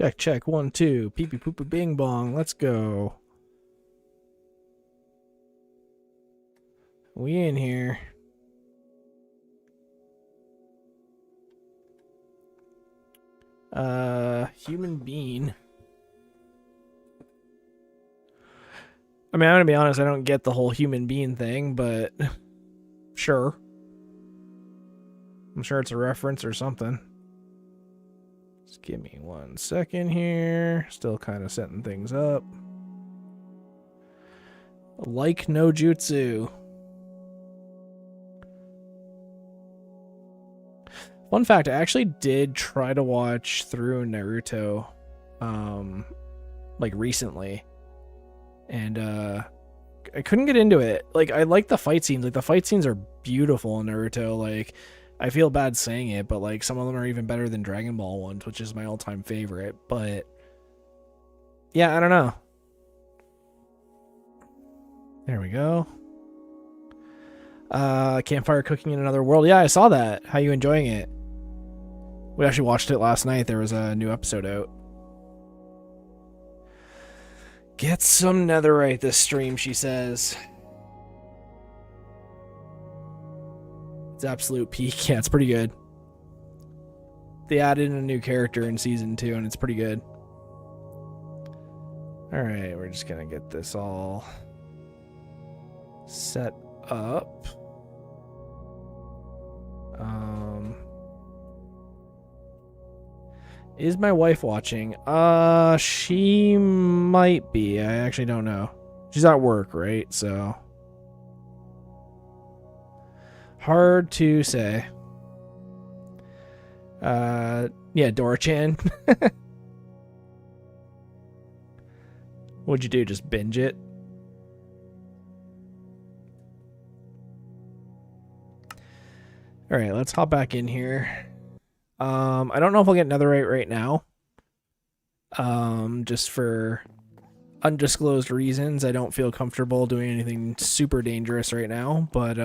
Check, check, 1, 2. Pee pee poo poo bing bong. Let's go. We in here. Human being. I mean, I'm gonna be honest, I don't get the whole human being thing, but sure. I'm sure it's a reference or something. Just give me 1 second here. Still kind of setting things up. Like no jutsu. Fun fact, I actually did try to watch through Naruto like recently. And I couldn't get into it. Like, I like the fight scenes. Like, the fight scenes are beautiful in Naruto. Like, I feel bad saying it, but like some of them are even better than Dragon Ball ones, which is my all-time favorite. But yeah, I don't know. There we go. Campfire cooking in another world. Yeah, I saw that. How you enjoying it? We actually watched it last night. There was a new episode out. Get some netherite this stream, she says. It's absolute peak. Yeah, it's pretty good. They added in a new character in season 2, and it's pretty good. Alright, we're just gonna get this all set up. Is my wife watching? She might be. I actually don't know. She's at work, right? So hard to say. Yeah, Dora-chan. What'd you do? Just binge it? All right, let's hop back in here. I don't know if I'll get netherite right now. Just for undisclosed reasons. I don't feel comfortable doing anything super dangerous right now, but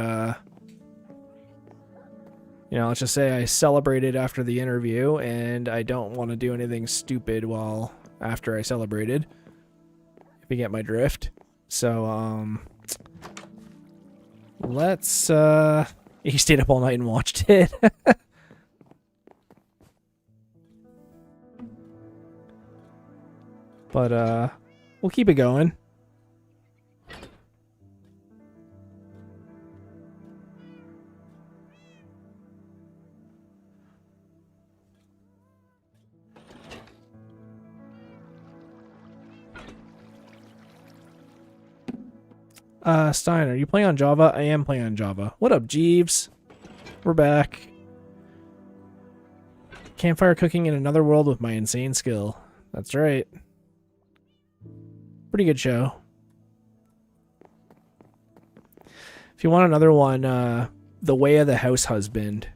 you know, let's just say I celebrated after the interview and I don't want to do anything stupid while after I celebrated. If you get my drift. So let's he stayed up all night and watched it. But we'll keep it going. Stein, are you playing on Java? I am playing on Java. What up, Jeeves? We're back. Campfire cooking in another world with my insane skill. That's right. Pretty good show. If you want another one, The Way of the House Husband.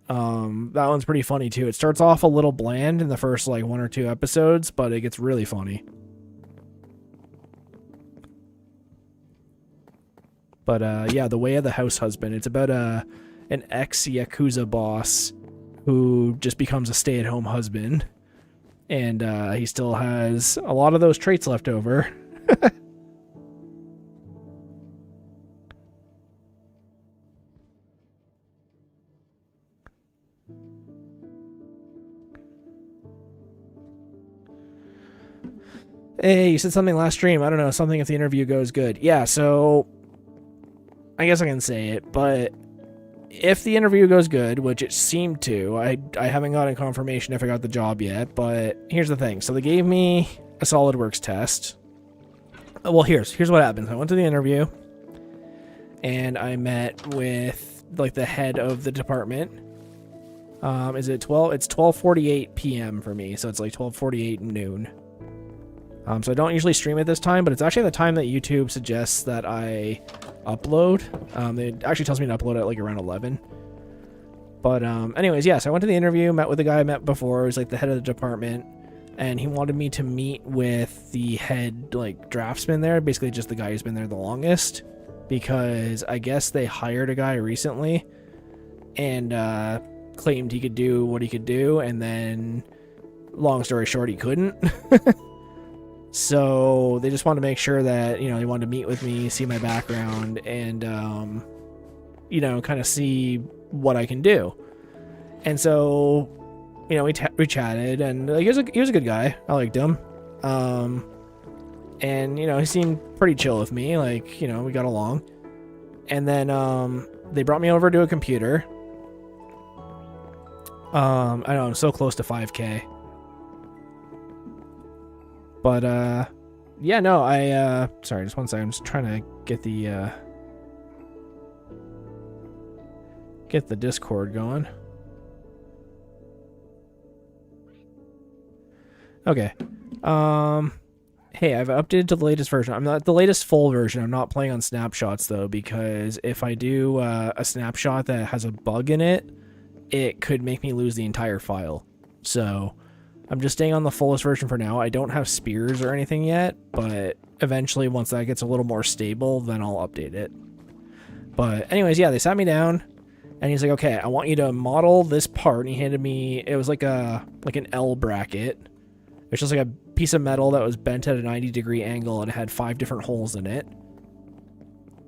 That one's pretty funny too. It starts off a little bland in the first like 1 or 2 episodes, but it gets really funny. But yeah, The Way of the House Husband. It's about an ex-Yakuza boss who just becomes a stay-at-home husband. And he still has a lot of those traits left over. Hey, you said something last stream. I don't know, something if the interview goes good. Yeah, so I guess I can say it, but if the interview goes good, which it seemed to, I haven't gotten confirmation if I got the job yet, but here's the thing. So they gave me a SolidWorks test. Well, here's what happened. I went to the interview, and I met with like the head of the department. Is it 12? It's 12:48 p.m. for me, so it's like 12:48 noon. So I don't usually stream at this time, but it's actually the time that YouTube suggests that I upload. It actually tells me to upload at like around 11. But anyways, yeah, so I went to the interview, met with the guy I met before. He was like the head of the department, and he wanted me to meet with the head like draftsman there, basically just the guy who's been there the longest, because I guess they hired a guy recently and claimed he could do what he could do, and then long story short, he couldn't. So they just wanted to make sure that, you know, they wanted to meet with me, see my background, and, you know, kind of see what I can do. And so, you know, we chatted, and like, he was a good guy. I liked him. And, you know, he seemed pretty chill with me. Like, you know, we got along. And then they brought me over to a computer. I know, I'm so close to 5K. But, yeah, no, sorry, just one second. I'm just trying to get the Discord going. Okay. Hey, I've updated to the latest version. I'm not the latest full version. I'm not playing on snapshots, though, because if I do a snapshot that has a bug in it, it could make me lose the entire file. So I'm just staying on the fullest version for now. I don't have spears or anything yet, but eventually once that gets a little more stable, then I'll update it. But anyways, yeah, they sat me down and he's like, okay, I want you to model this part. And he handed me, it was like an L bracket. It's just like a piece of metal that was bent at a 90-degree angle and it had 5 different holes in it.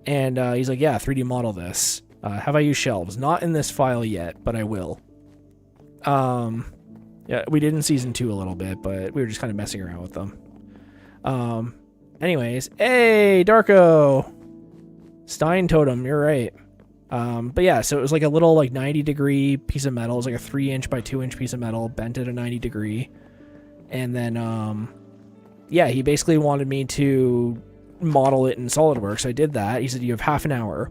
And he's like, yeah, 3D model this. Have I used shelves? Not in this file yet, but I will. Yeah, we did in Season 2 a little bit, but we were just kind of messing around with them. Anyways, hey, Darko! Stein totem, you're right. But yeah, so it was like a little like 90-degree piece of metal. It was like a 3-inch by 2-inch piece of metal, bent at a 90-degree. And then, yeah, he basically wanted me to model it in SolidWorks. I did that. He said, you have half an hour.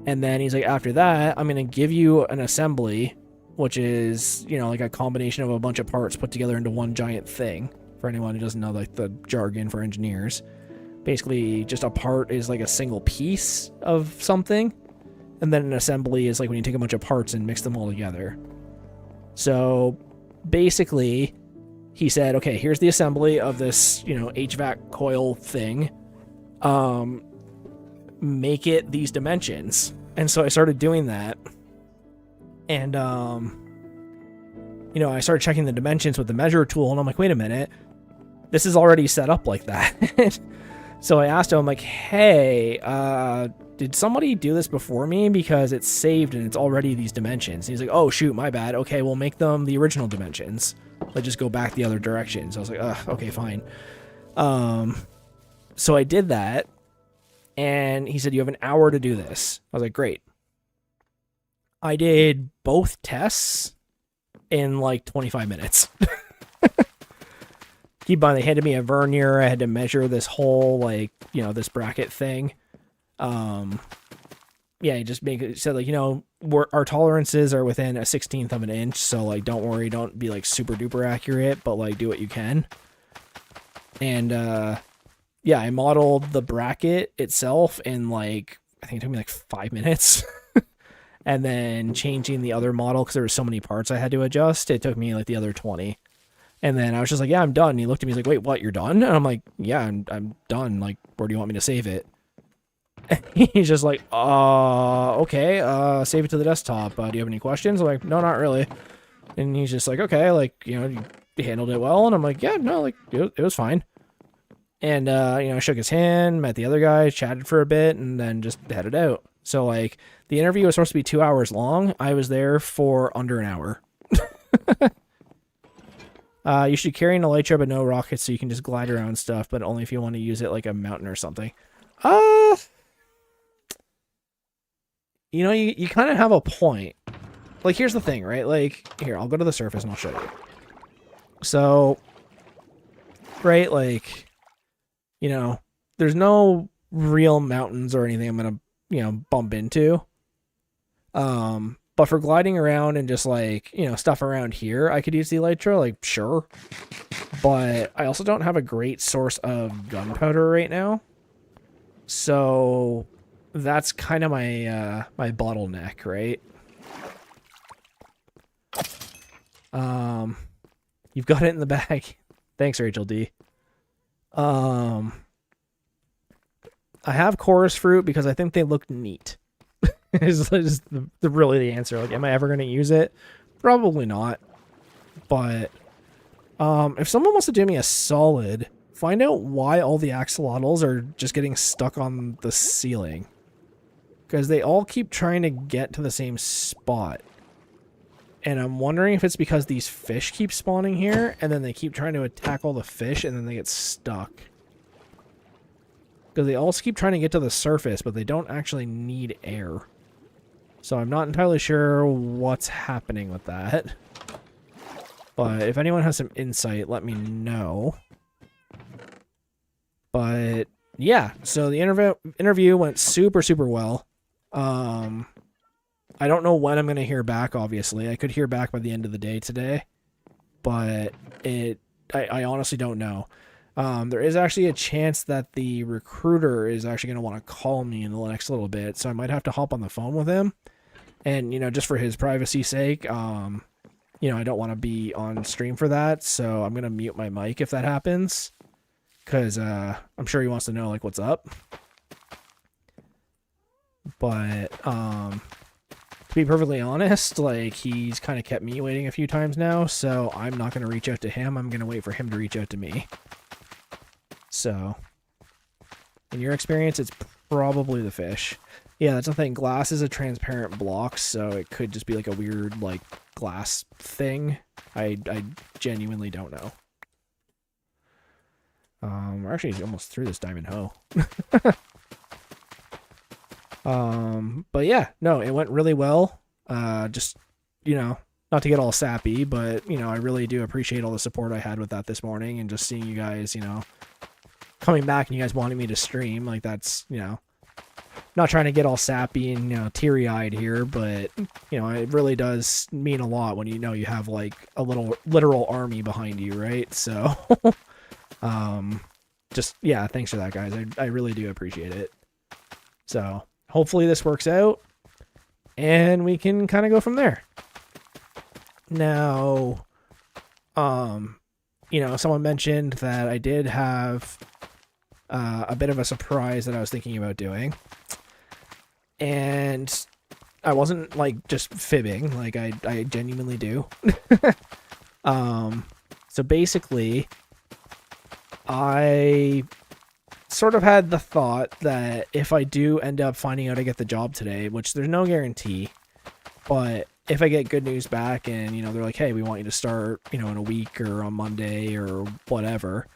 And then he's like, after that, I'm going to give you an assembly, which is, you know, like a combination of a bunch of parts put together into one giant thing. For anyone who doesn't know, like, the jargon for engineers. Basically, just a part is like a single piece of something. And then an assembly is like when you take a bunch of parts and mix them all together. So, basically, he said, okay, here's the assembly of this, you know, HVAC coil thing. Make it these dimensions. And so I started doing that. And, you know, I started checking the dimensions with the measure tool, and I'm like, wait a minute, this is already set up like that. So I asked him, I'm like, hey, did somebody do this before me? Because it's saved and it's already these dimensions. And he's like, oh, shoot, my bad. Okay, we'll make them the original dimensions. Let's just go back the other direction. So I was like, okay, fine. So I did that. And he said, you have an hour to do this. I was like, great. I did both tests in like 25 minutes. Keep in mind, they handed me a vernier. I had to measure this whole, like, you know, this bracket thing. Yeah, he just said, like, you know, our tolerances are within a 16th of an inch. So, like, don't worry. Don't be, like, super duper accurate, but, like, do what you can. And, yeah, I modeled the bracket itself in, like, I think it took me like 5 minutes. And then changing the other model, because there were so many parts I had to adjust, it took me like the other 20. And then I was just like, yeah, I'm done. And he looked at me, he's like, wait, what, you're done? And I'm like, yeah, I'm done. Like, where do you want me to save it? And he's just like, okay, save it to the desktop. Do you have any questions? I'm like, no, not really. And he's just like, okay, like, you know, you handled it well. And I'm like, yeah, no, like, it was fine. And, you know, I shook his hand, met the other guy, chatted for a bit, and then just headed out. So, like, the interview was supposed to be 2 hours long. I was there for under an hour. You should carry an elytra but no rockets so you can just glide around stuff, but only if you want to use it like a mountain or something. You know, you kind of have a point. Like, here's the thing, right? Like, here, I'll go to the surface and I'll show you. So, right, like, you know, there's no real mountains or anything I'm going to, you know, bump into. But for gliding around and just, like, you know, stuff around here, I could use the elytra, like, sure. But I also don't have a great source of gunpowder right now. So that's kind of my my bottleneck, right? You've got it in the bag. Thanks, Rachel D. I have chorus fruit because I think they look neat. is really the answer. Like, am I ever going to use it? Probably not. But If someone wants to do me a solid, find out why all the axolotls are just getting stuck on the ceiling. Because they all keep trying to get to the same spot. And I'm wondering if it's because these fish keep spawning here, and then they keep trying to attack all the fish, and then they get stuck. Because they all keep trying to get to the surface, but they don't actually need air. So I'm not entirely sure what's happening with that. But if anyone has some insight, let me know. But yeah, so the interview went super, super well. I don't know when I'm going to hear back, obviously. I could hear back by the end of the day today. But I honestly don't know. There is actually a chance that the recruiter is actually going to want to call me in the next little bit. So I might have to hop on the phone with him. And, you know, just for his privacy's sake, you know, I don't want to be on stream for that. So I'm going to mute my mic if that happens. Because I'm sure he wants to know, like, what's up. But, to be perfectly honest, like, he's kind of kept me waiting a few times now, so I'm not going to reach out to him. I'm going to wait for him to reach out to me. So, in your experience, it's probably the fish. Yeah, that's the thing. Glass is a transparent block, so it could just be like a weird, like, glass thing. I genuinely don't know. We're actually almost through this diamond hoe. But yeah, no, it went really well. Just, you know, not to get all sappy, but, you know, I really do appreciate all the support I had with that this morning, and just seeing you guys, you know, coming back and you guys wanting me to stream, like, that's, you know, not trying to get all sappy and, you know, teary-eyed here, but, you know, it really does mean a lot when you know you have, like, a little literal army behind you, right? So, just, yeah, thanks for that, guys. I really do appreciate it. So, hopefully this works out, and we can kind of go from there. Now, you know, someone mentioned that I did have a bit of a surprise that I was thinking about doing. And I wasn't, like, just fibbing. Like, I genuinely do. So basically, I sort of had the thought that if I do end up finding out I get the job today, which there's no guarantee, but if I get good news back and, you know, they're like, hey, we want you to start, you know, in a week or on Monday or whatever,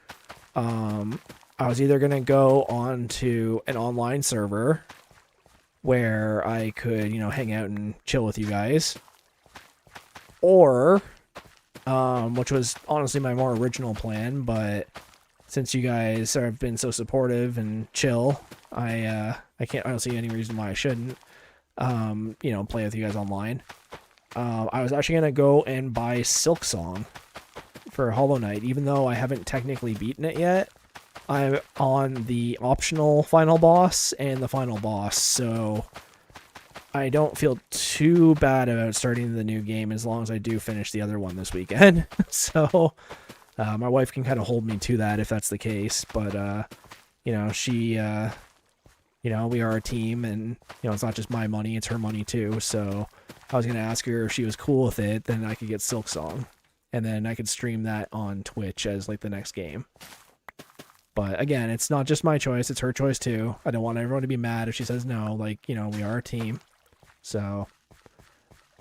I was either going to go on to an online server where I could, you know, hang out and chill with you guys, or, which was honestly my more original plan, but since you guys have been so supportive and chill, I don't see any reason why I shouldn't, you know, play with you guys online. I was actually going to go and buy Silksong for Hollow Knight, even though I haven't technically beaten it yet. I'm on the optional final boss and the final boss, so I don't feel too bad about starting the new game as long as I do finish the other one this weekend. So, my wife can kind of hold me to that if that's the case, but, you know, she, you know, we are a team, and, you know, it's not just my money, it's her money too, so I was going to ask her if she was cool with it, then I could get Silksong, and then I could stream that on Twitch as, like, the next game. But again, it's not just my choice, it's her choice too. I don't want everyone to be mad if she says no, like, you know, we are a team. So,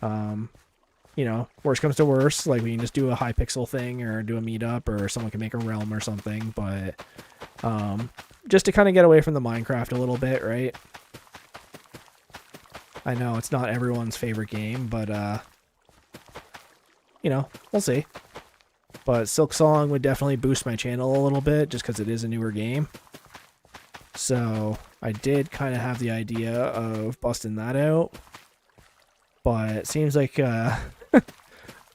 you know, worst comes to worst, like, we can just do a Hypixel thing or do a meetup, or someone can make a realm or something, but, just to kind of get away from the Minecraft a little bit, right? I know it's not everyone's favorite game, but, you know, we'll see. But Silksong would definitely boost my channel a little bit, just because it is a newer game. So I did kind of have the idea of busting that out. But it seems like,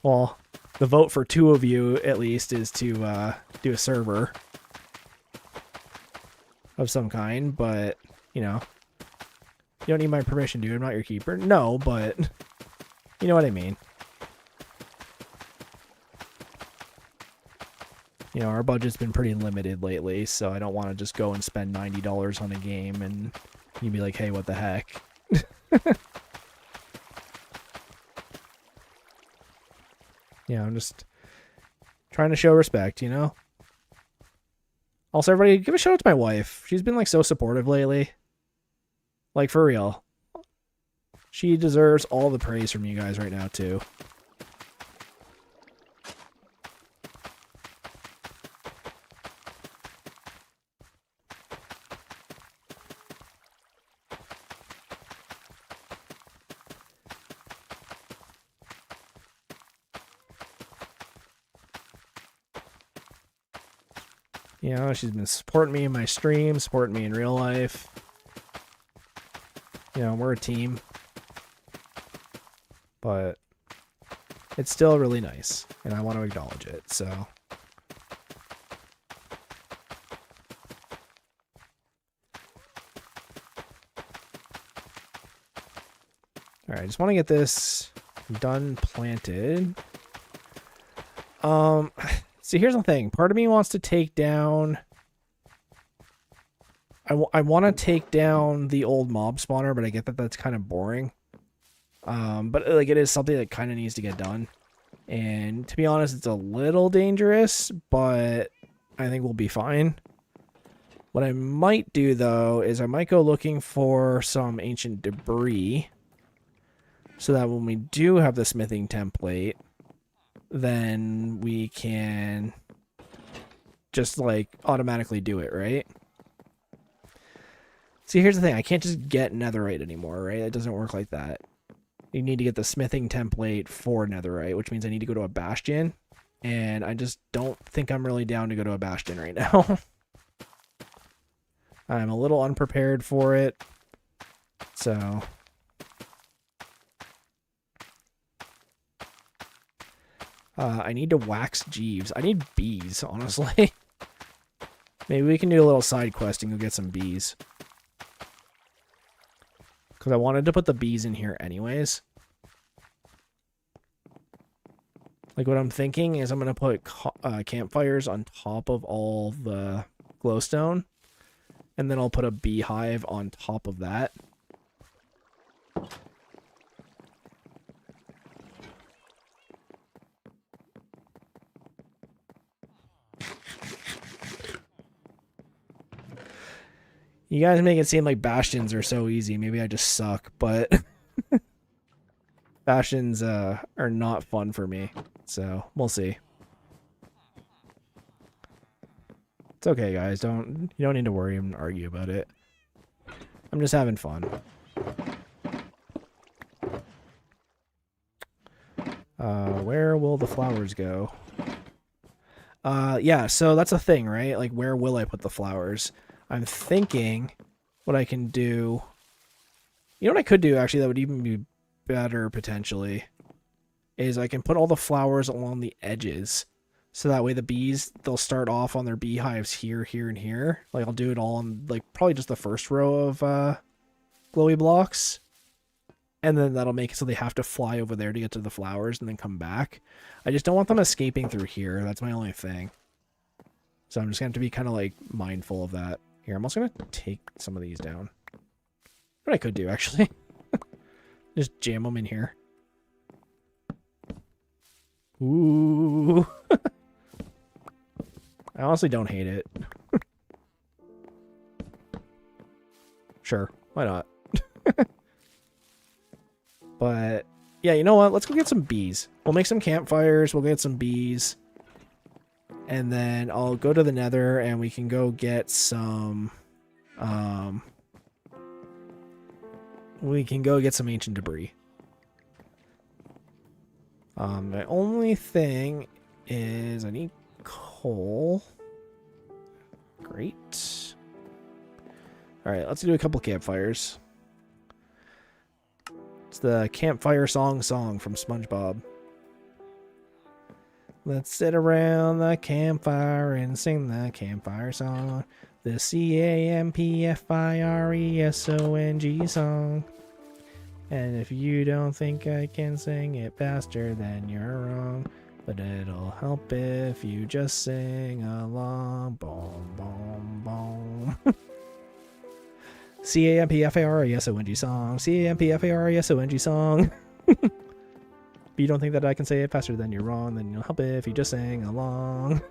well, the vote for 2 of you, at least, is to do a server of some kind. But, you know, you don't need my permission, dude. I'm not your keeper. No, but you know what I mean. You know, our budget's been pretty limited lately, so I don't want to just go and spend $90 on a game and you'd be like, hey, what the heck? Yeah, I'm just Trying to show respect, you know? Also, everybody, give a shout out to my wife. She's been, like, so supportive lately. Like, for real. She deserves all the praise from you guys right now, too. You know, she's been supporting me in my stream, supporting me in real life. You know, we're a team. But it's still really nice, and I want to acknowledge it, so. Alright, I just want to get this done planted. See, here's the thing. Part of me wants to take down... I want to take down the old mob spawner, but I get that that's kind of boring. But like it is something that kind of needs to get done. And to be honest, it's a little dangerous, but I think we'll be fine. What I might do, though, is I might go looking for some ancient debris so that when we do have the smithing template, then we can just, like, automatically do it, right? See, here's the thing. I can't just get netherite anymore, right? It doesn't work like that. You need to get the smithing template for netherite, which means I need to go to a bastion, and I just don't think I'm really down to go to a bastion right now. I'm a little unprepared for it, so... I need to wax Jeeves. I need bees, honestly. Maybe we can do a little side quest and go get some bees. Because I wanted to put the bees in here anyways. Like, what I'm thinking is I'm going to put campfires on top of all the glowstone. And then I'll put a beehive on top of that. You guys make it seem like bastions are so easy. Maybe I just suck, but bastions are not fun for me. So we'll see. It's okay, guys. You don't need to worry and argue about it. I'm just having fun. Where will the flowers go? Yeah, so that's a thing, right? Like, where will I put the flowers? I'm thinking what I can do... You know what I could do, actually, that would even be better, potentially, is I can put all the flowers along the edges. So that way the bees, they'll start off on their beehives here, here, and here. Like, I'll do it all on, like, probably just the first row of glowy blocks. And then that'll make it so they have to fly over there to get to the flowers and then come back. I just don't want them escaping through here. That's my only thing. So I'm just going to have to be kind of, like, mindful of that. Here, I'm also going to take some of these down. What I could do, actually. Just jam them in here. Ooh. I honestly don't hate it. Sure, why not? But, yeah, you know what? Let's go get some bees. We'll make some campfires. We'll get some bees. And then I'll go to the nether and we can go get some... we can go get some ancient debris. The only thing is I need coal. Great. Alright, let's do a couple campfires. It's the campfire song from SpongeBob. Let's sit around the campfire and sing the campfire song. The CAMPFIRESONG song. And if you don't think I can sing it faster, then you're wrong. But it'll help if you just sing along. Boom, boom, boom. CAMPFIRESONG song. CAMPFIRESONG song. If you don't think that I can say it faster than you're wrong, then you'll help it if you just sing along.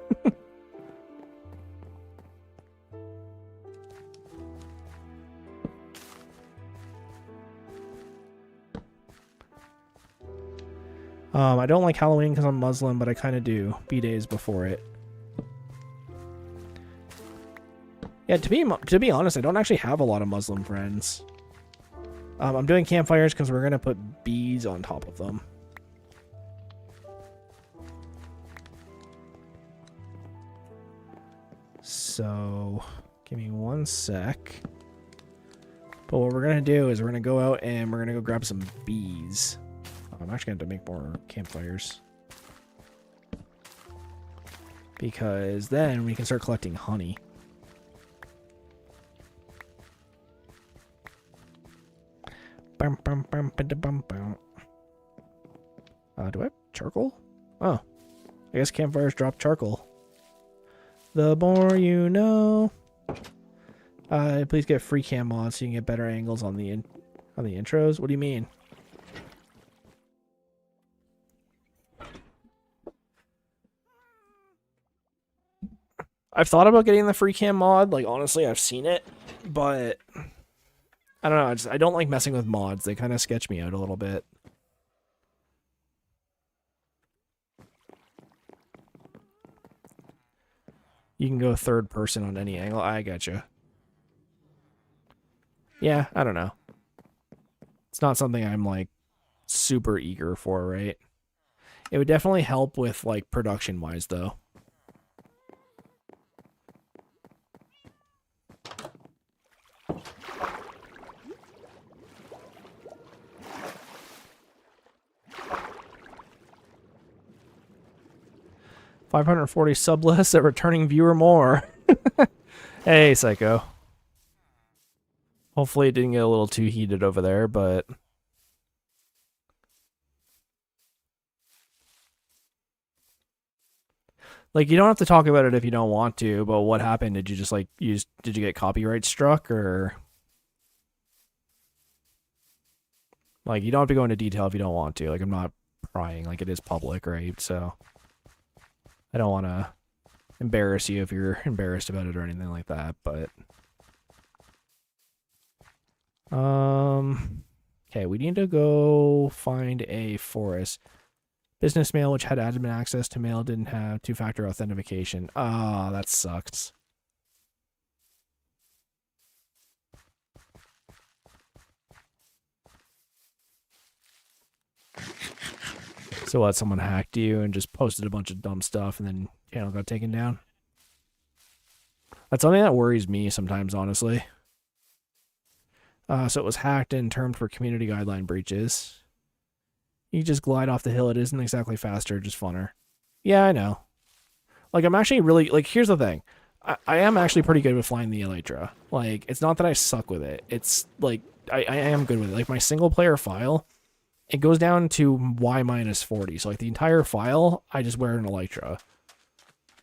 I don't like Halloween because I'm Muslim, but I kind of do. B-days before it. Yeah, to be honest, I don't actually have a lot of Muslim friends. I'm doing campfires because we're going to put bees on top of them. So, give me one sec. But what we're going to do is we're going to go out and we're going to go grab some bees. I'm actually going to have to make more campfires. Because then we can start collecting honey. Do I have charcoal? Oh. I guess campfires drop charcoal. The more you know. Please get free cam mods so you can get better angles on the intros. What do you mean? I've thought about getting the free cam mod. Like, honestly, I've seen it, but I don't know. I don't like messing with mods. They kind of sketch me out a little bit. You can go third person on any angle. I gotcha. Yeah, I don't know. It's not something I'm, like, super eager for, right? It would definitely help with, like, production-wise, though. $540 sub less, a returning viewer more. Hey, Psycho. Hopefully it didn't get a little too heated over there, but... Like, you don't have to talk about it if you don't want to, but what happened? Did you just, like, did you get copyright struck, or... Like, you don't have to go into detail if you don't want to. Like, I'm not prying. Like, it is public, right? So... I don't want to embarrass you if you're embarrassed about it or anything like that, but... Okay, we need to go find a forest. Business mail, which had admin access to mail, didn't have two-factor authentication. Ah, that sucks. So what, someone hacked you and just posted a bunch of dumb stuff and then channel got taken down? That's something that worries me sometimes, honestly. So it was hacked and termed for community guideline breaches. You just glide off the hill. It isn't exactly faster, just funner. Yeah, I know. Like, I'm actually really... Like, here's the thing. I am actually pretty good with flying the Elytra. Like, it's not that I suck with it. It's, like, I am good with it. Like, my single-player file... It goes down to Y-40. So, like, the entire file, I just wear an Elytra.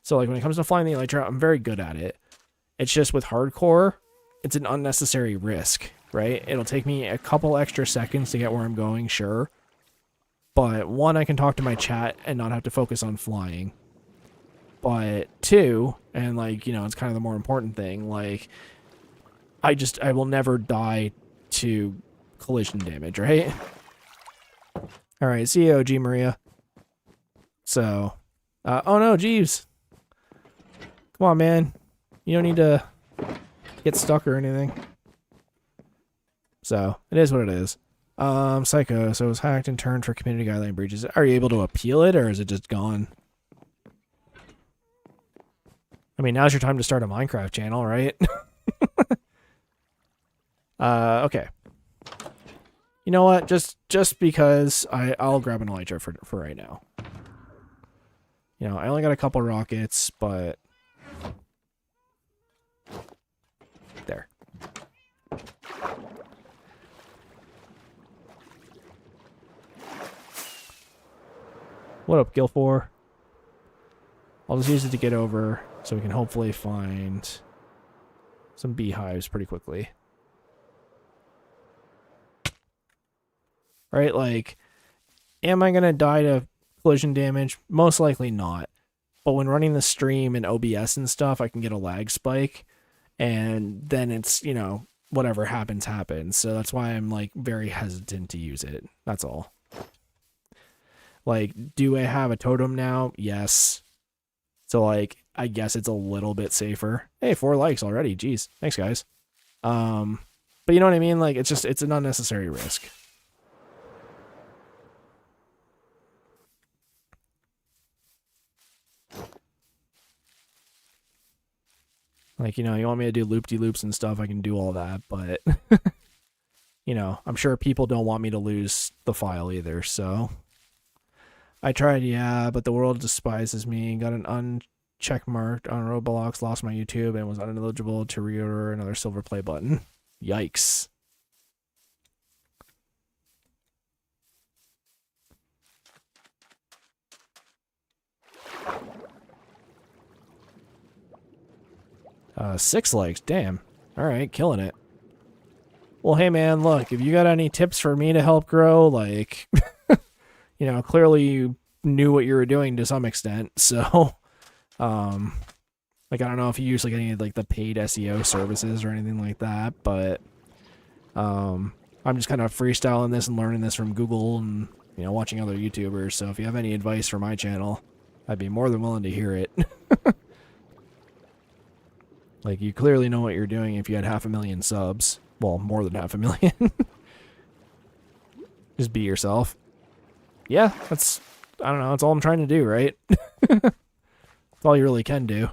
So, like, when it comes to flying the Elytra, I'm very good at it. It's just with hardcore, it's an unnecessary risk, right? It'll take me a couple extra seconds to get where I'm going, sure. But, one, I can talk to my chat and not have to focus on flying. But, two, and, like, you know, it's kind of the more important thing, like, I will never die to collision damage, right? Alright, see you, OG Maria. So, oh no, Jeeves. Come on, man. You don't need to get stuck or anything. So, it is what it is. Psycho, so it was hacked and turned for community guideline breaches. Are you able to appeal it, or is it just gone? I mean, now's your time to start a Minecraft channel, right? Okay. You know what? Just because I'll grab an elytra for right now. You know, I only got a couple rockets, but there. What up, Gilfor? I'll just use it to get over so we can hopefully find some beehives pretty quickly. Right, like, Am I going to die to collision damage? Most likely not. But when running the stream and OBS and stuff, I can get a lag spike. And then it's, whatever happens, happens. So that's why I'm like very hesitant to use it. That's all. Like, do I have a totem now? Yes. So like, I guess it's a little bit safer. Hey, 4 likes already. Jeez. Thanks, guys. But you know what I mean? Like, it's an unnecessary risk. Like, you want me to do loop-de-loops and stuff, I can do all that, but, I'm sure people don't want me to lose the file either, so. I tried, yeah, but the world despises me, got an uncheck marked on Roblox, lost my YouTube, and was ineligible to reorder another silver play button. Yikes. Six likes, damn. Alright, killing it. Well, hey man, look, if you got any tips for me to help grow, like, clearly you knew what you were doing to some extent, so, like, I don't know if you use, like, any of, like, the paid SEO services or anything like that, but, I'm just kind of freestyling this and learning this from Google and, watching other YouTubers, so if you have any advice for my channel, I'd be more than willing to hear it. Like, you clearly know what you're doing if you had 500,000 subs. Well, more than 500,000. Just be yourself. Yeah, I don't know, that's all I'm trying to do, right? That's all you really can do.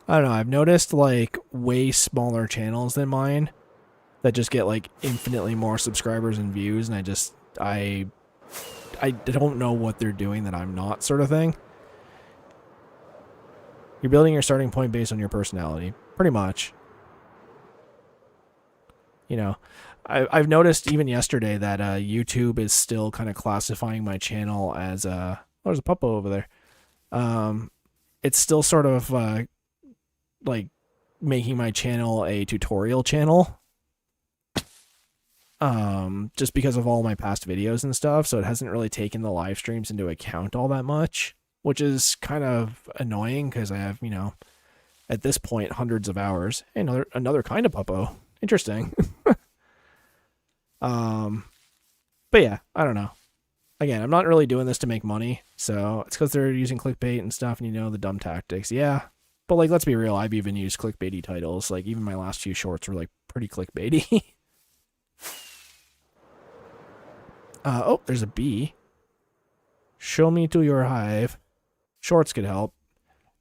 I don't know, I've noticed, like, way smaller channels than mine that just get, like, infinitely more subscribers and views, and I don't know what they're doing that I'm not, sort of thing. You're building your starting point based on your personality. Pretty much. I've noticed even yesterday that YouTube is still kind of classifying my channel as oh, there's a puppo over there. It's still sort of like making my channel a tutorial channel. Just because of all my past videos and stuff, so it hasn't really taken the live streams into account all that much, which is kind of annoying because I have, at this point, hundreds of hours. Hey, another kind of puppo. Interesting. But yeah, I don't know. Again, I'm not really doing this to make money, so it's because they're using clickbait and stuff, and the dumb tactics. Yeah, but like, let's be real, I've even used clickbaity titles. Like, even my last few shorts were like pretty clickbaity. Oh, there's a bee. Show me to your hive. Shorts could help.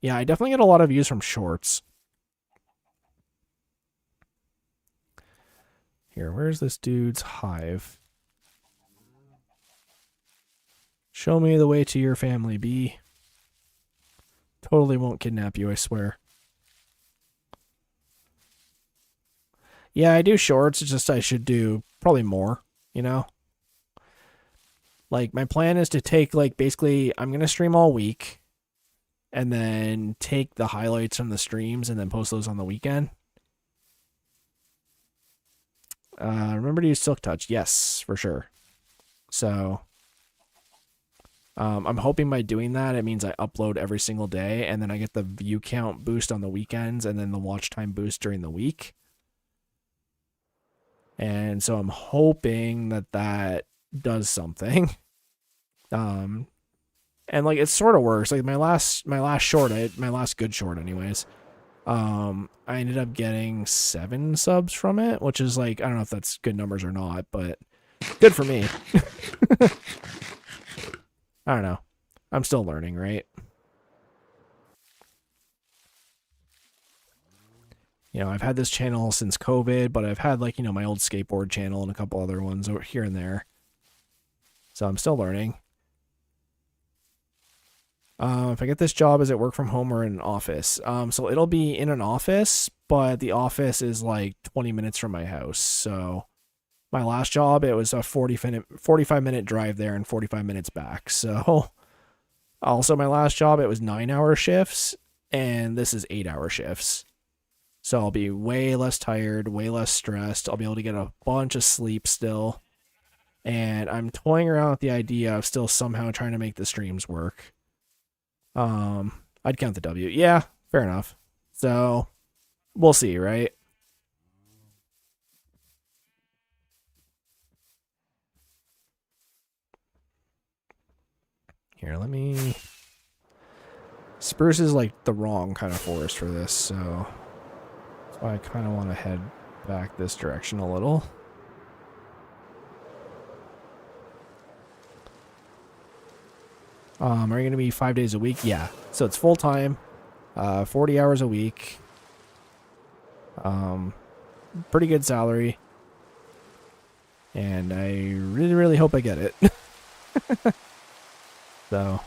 Yeah, I definitely get a lot of views from shorts. Here, where's this dude's hive? Show me the way to your family, bee. Totally won't kidnap you, I swear. Yeah, I do shorts, it's just I should do probably more, Like, my plan is to take, like, basically, I'm going to stream all week, and then take the highlights from the streams and then post those on the weekend. Remember to use Silk Touch. Yes, for sure. So, I'm hoping by doing that, it means I upload every single day, and then I get the view count boost on the weekends, and then the watch time boost during the week. And so I'm hoping that does something. And like, it sort of works. Like, my last short, my last good short anyways, I ended up getting 7 subs from it, which is like, I don't know if that's good numbers or not, but good for me. I don't know. I'm still learning, right? I've had this channel since COVID, but I've had, like, my old skateboard channel and a couple other ones over here and there. So I'm still learning. If I get this job, is it work from home or in an office? So it'll be in an office, but the office is like 20 minutes from my house. So my last job, it was a 45-minute drive there and 45 minutes back. So also my last job, it was 9-hour shifts, and this is 8-hour shifts. So I'll be way less tired, way less stressed. I'll be able to get a bunch of sleep still. And I'm toying around with the idea of still somehow trying to make the streams work. I'd count the W. Yeah, fair enough. So we'll see, right? Here, let me... Spruce is like the wrong kind of forest for this, so that's why I kind of want to head back this direction a little. Are you going to be 5 days a week? Yeah. So it's full time, 40 hours a week. Pretty good salary. And I really, really hope I get it. So,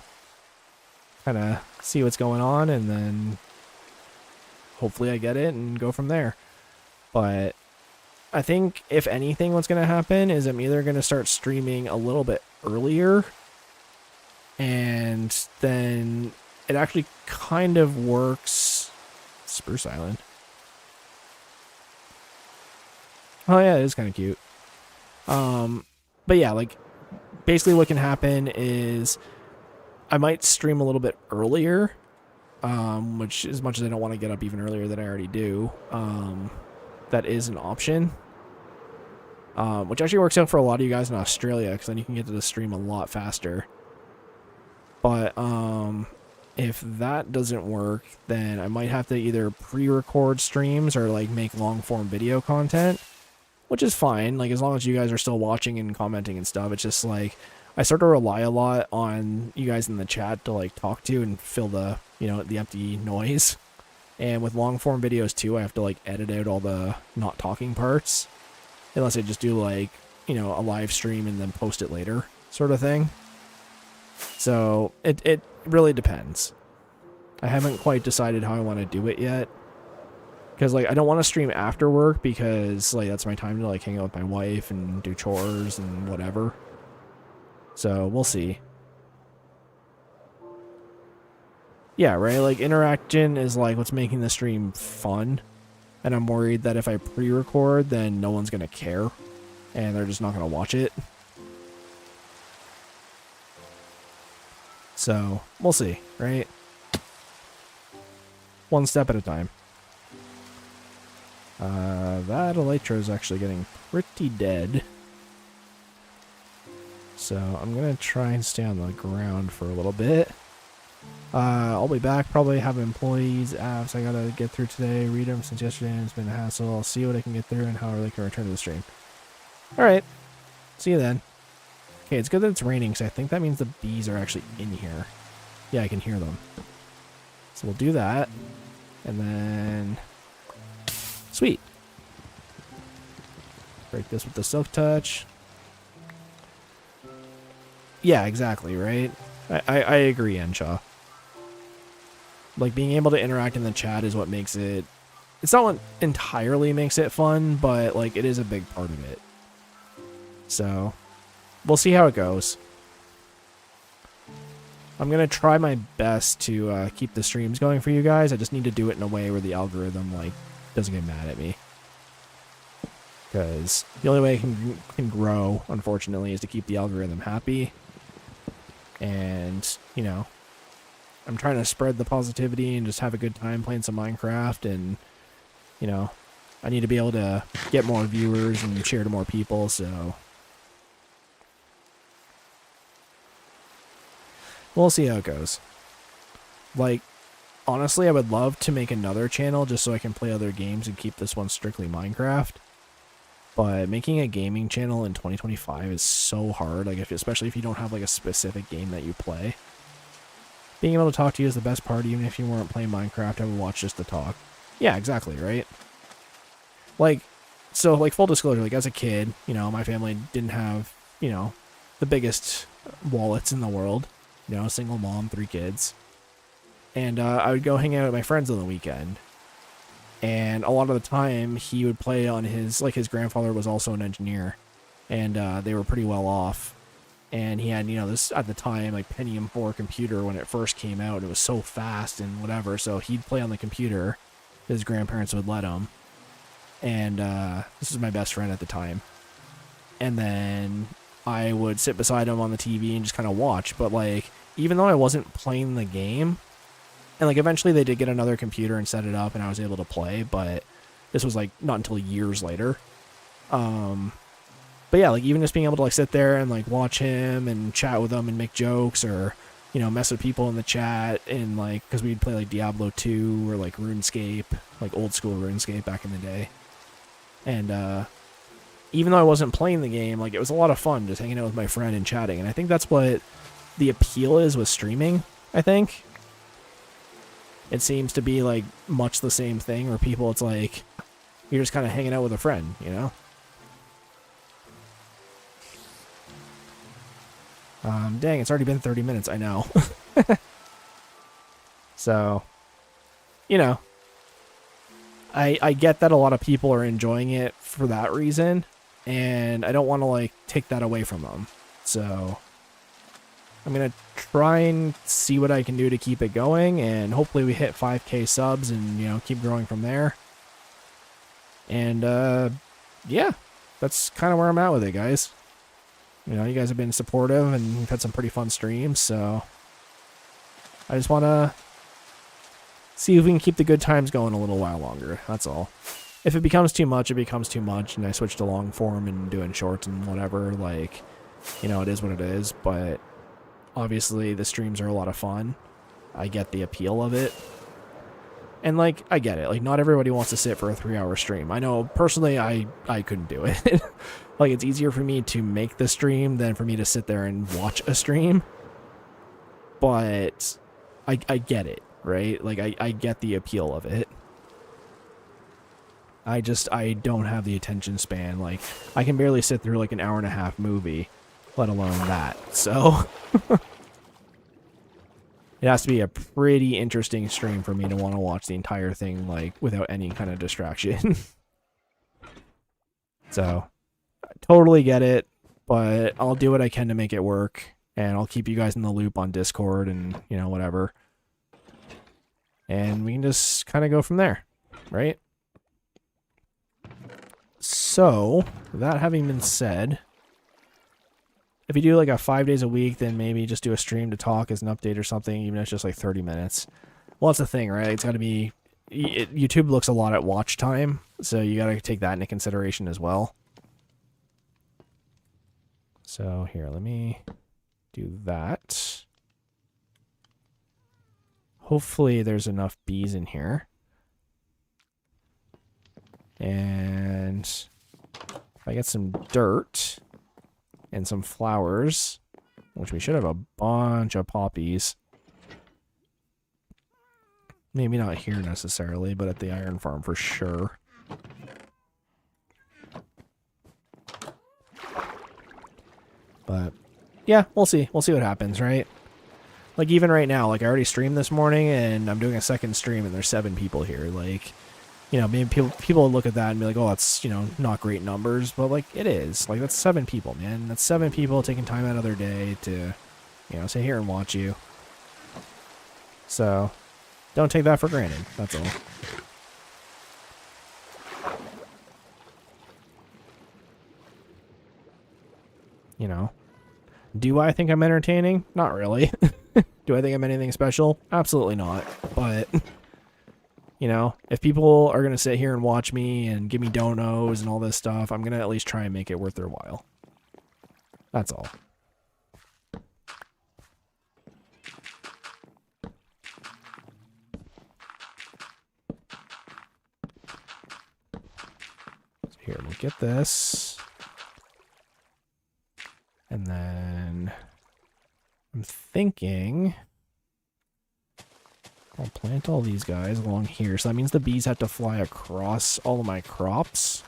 kind of see what's going on, and then hopefully I get it and go from there. But I think, if anything, what's going to happen is I'm either going to start streaming a little bit earlier, and then it actually kind of works. Spruce Island. Oh yeah, it is kind of cute. But yeah, like, basically what can happen is I might stream a little bit earlier, which, as much as I don't want to get up even earlier than I already do, that is an option. Which actually works out for a lot of you guys in Australia, because then you can get to the stream a lot faster. But if that doesn't work, then I might have to either pre-record streams or like make long-form video content, which is fine, like, as long as you guys are still watching and commenting and stuff. It's just like I start to rely a lot on you guys in the chat to like talk to and fill the, you know, the empty noise. And with long-form videos too, I have to like edit out all the not talking parts, unless I just do like, you know, a live stream and then post it later sort of thing. So it really depends. I haven't quite decided how I want to do it yet, because like I don't want to stream after work, because like that's my time to like hang out with my wife and do chores and whatever. So we'll see. Yeah, right, like interaction is like what's making the stream fun, and I'm worried that if I pre-record, then no one's gonna care and they're just not gonna watch it. So we'll see, right? One step at a time. That elytra is actually getting pretty dead. So I'm going to try and stay on the ground for a little bit. I'll be back, probably have employees, apps I got to get through today, read them since yesterday, and it's been a hassle. I'll see what I can get through and how early I can return to the stream. Alright, see you then. Okay, it's good that it's raining, because I think that means the bees are actually in here. Yeah, I can hear them. So we'll do that. And then... Sweet. Break this with the silk touch. Yeah, exactly, right? I agree, Enshaw. Like, being able to interact in the chat is what makes it... It's not what entirely makes it fun, but, like, it is a big part of it. So, we'll see how it goes. I'm going to try my best to keep the streams going for you guys. I just need to do it in a way where the algorithm, like, doesn't get mad at me. Because the only way I can grow, unfortunately, is to keep the algorithm happy. And, you know, I'm trying to spread the positivity and just have a good time playing some Minecraft. And, you know, I need to be able to get more viewers and share to more people, so... We'll see how it goes. Like, honestly, I would love to make another channel just so I can play other games and keep this one strictly Minecraft. But making a gaming channel in 2025 is so hard, like especially if you don't have like a specific game that you play. Being able to talk to you is the best part. Even if you weren't playing Minecraft, I would watch just to talk. Yeah, exactly, right? Like, so like full disclosure, like as a kid, you know, my family didn't have, you know, the biggest wallets in the world. You know, single mom, 3 kids. And I would go hang out with my friends on the weekend. And a lot of the time, he would play on his, like his grandfather was also an engineer. And they were pretty well off. And he had, you know, this, at the time, like Pentium 4 computer when it first came out. It was so fast and whatever. So he'd play on the computer. his grandparents would let him. And this was my best friend at the time. And then I would sit beside him on the TV and just kind of watch. But like, even though I wasn't playing the game, and like eventually they did get another computer and set it up and I was able to play, but this was like not until years later. But yeah, like even just being able to like sit there and like watch him and chat with him and make jokes, or, you know, mess with people in the chat, and like, because we'd play like Diablo 2 or like RuneScape, like old school RuneScape back in the day. And even though I wasn't playing the game, like it was a lot of fun just hanging out with my friend and chatting. And I think that's what the appeal is with streaming, I think. It seems to be like much the same thing, where people, it's like you're just kind of hanging out with a friend, you know? Dang, it's already been 30 minutes, I know. So, you know, I get that a lot of people are enjoying it for that reason, and I don't want to like take that away from them. So I'm going to try and see what I can do to keep it going, and hopefully we hit 5K subs and, you know, keep growing from there. And yeah, that's kind of where I'm at with it, guys. You know, you guys have been supportive and we've had some pretty fun streams, so I just want to see if we can keep the good times going a little while longer. That's all. If it becomes too much, it becomes too much, and I switch to long form and doing shorts and whatever, like, you know, it is what it is. But obviously the streams are a lot of fun. I get the appeal of it. And like, I get it. Like, not everybody wants to sit for a 3-hour stream. I know personally I couldn't do it. Like, it's easier for me to make the stream than for me to sit there and watch a stream. But I get it, right? Like, I get the appeal of it. I don't have the attention span. Like, I can barely sit through like an hour-and-a-half movie, let alone that. So it has to be a pretty interesting stream for me to want to watch the entire thing, like, without any kind of distraction. So I totally get it, but I'll do what I can to make it work, and I'll keep you guys in the loop on Discord and, you know, whatever. And we can just kind of go from there, right? So, that having been said, if you do like a 5 days a week, then maybe just do a stream to talk as an update or something, even if it's just like 30 minutes. Well, that's the thing, right? It's got to be... YouTube looks a lot at watch time, so you got to take that into consideration as well. So here, let me do that. Hopefully there's enough bees in here. And if I get some dirt and some flowers, which we should have a bunch of poppies. Maybe not here necessarily, but at the iron farm for sure. But yeah, we'll see. We'll see what happens, right? Like, even right now, like, I already streamed this morning and I'm doing a second stream and there's 7 people here. Like, you know, maybe people will look at that and be like, oh, that's, you know, not great numbers, but like, it is. Like, that's 7 people, man. That's 7 people taking time out of their day to, you know, sit here and watch you. So don't take that for granted. That's all. You know, do I think I'm entertaining? Not really. Do I think I'm anything special? Absolutely not. But, you know, if people are going to sit here and watch me and give me donos and all this stuff, I'm going to at least try and make it worth their while. That's all. So here, we'll get this. And then I'm thinking I'll plant all these guys along here. So that means the bees have to fly across all of my crops,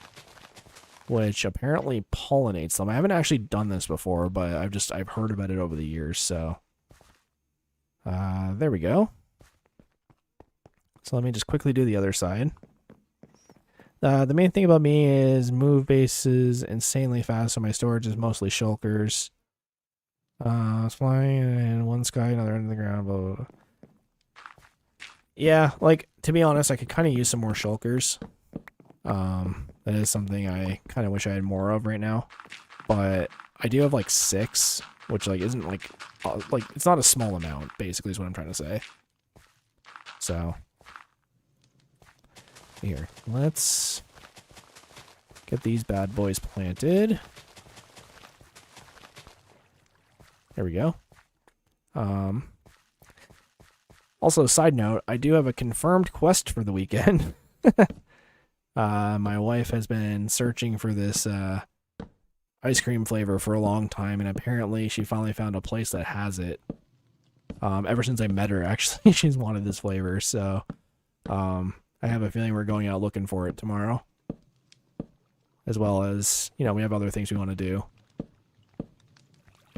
which apparently pollinates them. I haven't actually done this before, but I've heard about it over the years. So there we go. So let me just quickly do the other side. The main thing about me is move bases insanely fast, so my storage is mostly shulkers. It's flying in one sky, another end of the ground, blah, blah, blah. Yeah, like, to be honest, I could kind of use some more shulkers. That is something I kind of wish I had more of right now. But I do have like 6, which like isn't like it's not a small amount, basically is what I'm trying to say. So here, let's get these bad boys planted. There we go. Also, side note, I do have a confirmed quest for the weekend. My wife has been searching for this ice cream flavor for a long time, and apparently she finally found a place that has it. Ever since I met her, actually, she's wanted this flavor, so I have a feeling we're going out looking for it tomorrow. As well as, you know, we have other things we want to do.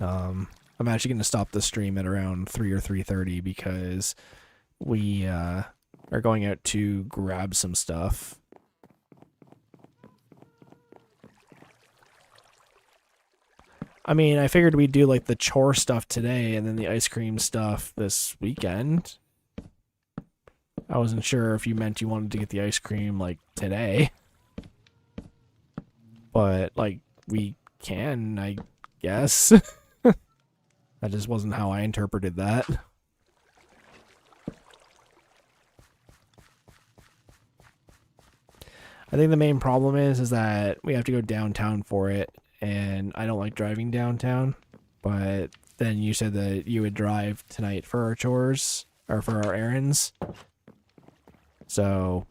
I'm actually going to stop the stream at around 3 or 3:30 because we are going out to grab some stuff. I mean, I figured we'd do like the chore stuff today and then the ice cream stuff this weekend. I wasn't sure if you meant you wanted to get the ice cream like today. But like we can, I guess. That just wasn't how I interpreted that. I think the main problem is that we have to go downtown for it, and I don't like driving downtown. But then you said that you would drive tonight for our chores, or for our errands. So,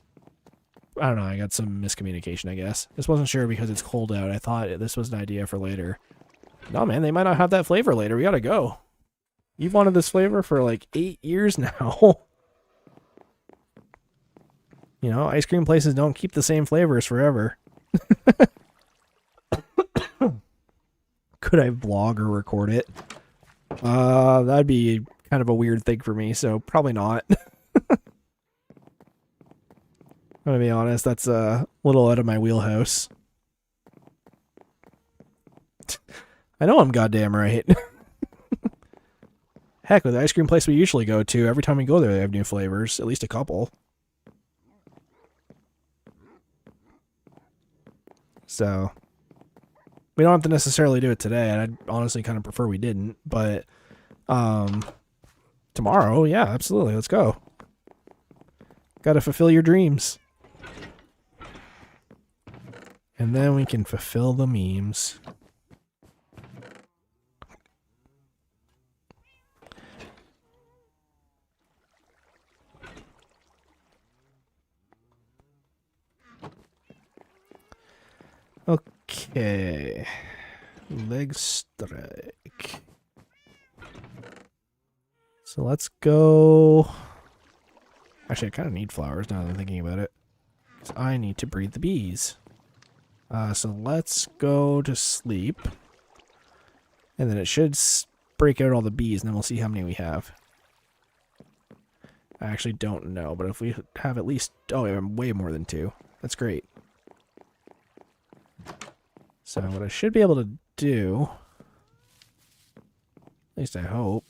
I don't know, I got some miscommunication, I guess. Just wasn't sure because it's cold out. I thought this was an idea for later. No, man, they might not have that flavor later. We gotta go. You've wanted this flavor for like 8 years now. You know, ice cream places don't keep the same flavors forever. Could I vlog or record it? That'd be kind of a weird thing for me, so probably not. I'm gonna be honest, that's a little out of my wheelhouse. I know I'm goddamn right. Heck, with the ice cream place we usually go to, every time we go there they have new flavors, at least a couple. So, we don't have to necessarily do it today, and I'd honestly kind of prefer we didn't, but tomorrow, yeah, absolutely, let's go. Gotta fulfill your dreams. And then we can fulfill the memes. Okay. Leg strike. So let's go. Actually, I kind of need flowers now that I'm thinking about it. Because I need to breed the bees. So let's go to sleep. And then it should break out all the bees, and then we'll see how many we have. I actually don't know, but if we have at least... Oh, we have way more than 2. That's great. So what I should be able to do, at least I hope,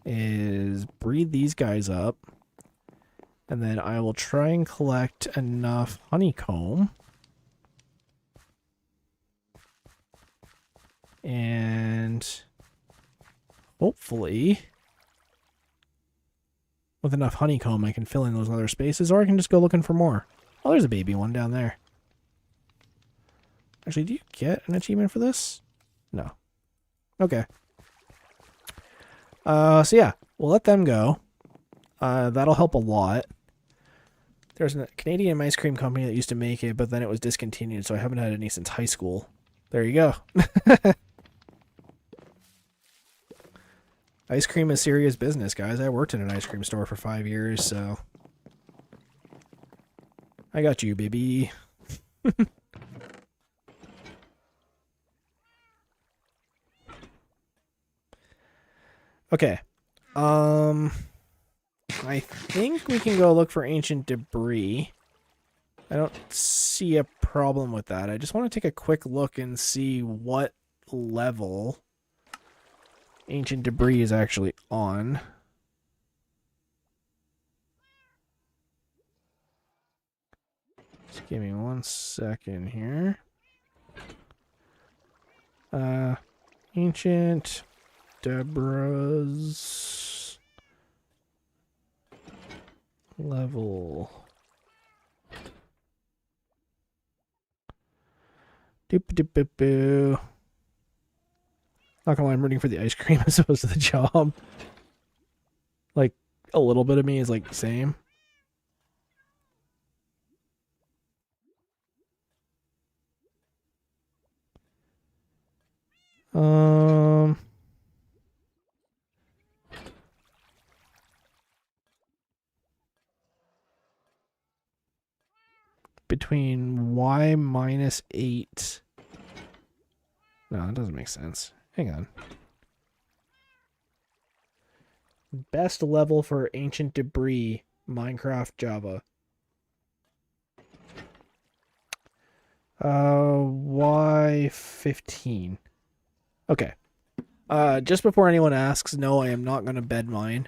is breed these guys up, and then I will try and collect enough honeycomb, and hopefully with enough honeycomb I can fill in those other spaces, or I can just go looking for more. Oh, there's a baby one down there. Actually, do you get an achievement for this? No. Okay. So yeah, we'll let them go. That'll help a lot. There's a Canadian ice cream company that used to make it, but then it was discontinued, so I haven't had any since high school. There you go. Ice cream is serious business, guys. I worked in an ice cream store for 5 years, so... I got you, baby. Okay. I think we can go look for ancient debris. I don't see a problem with that. I just want to take a quick look and see what level ancient debris is actually on. Just give me 1 second here. Ancient Deborah's level. Doop-doop-boop-boo. Not gonna lie, I'm rooting for the ice cream as opposed to the job. Like, a little bit of me is like the same. Between y minus 8. No, that doesn't make sense. Hang on. Best level for ancient debris, Minecraft Java. Y15. Okay. Just before anyone asks, no, I am not going to bed mine.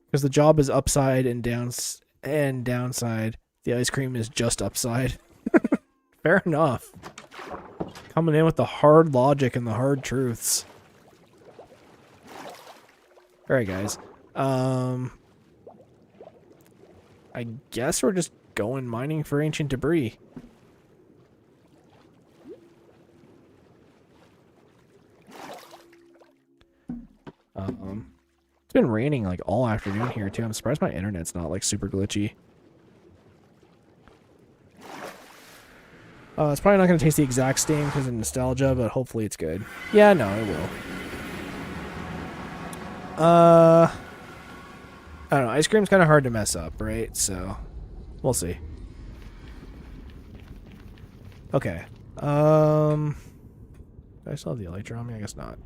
Because the job is upside and downside. The ice cream is just upside. Fair enough. Coming in with the hard logic and the hard truths. Alright, guys. I guess we're just going mining for ancient debris. It's been raining like all afternoon here too. I'm surprised my internet's not like super glitchy. It's probably not going to taste the exact same because of nostalgia, but hopefully it's good. Yeah, no, it will. I don't know. Ice cream's kind of hard to mess up, right? So, we'll see. Okay. Do I still have the elytra on me? I guess not.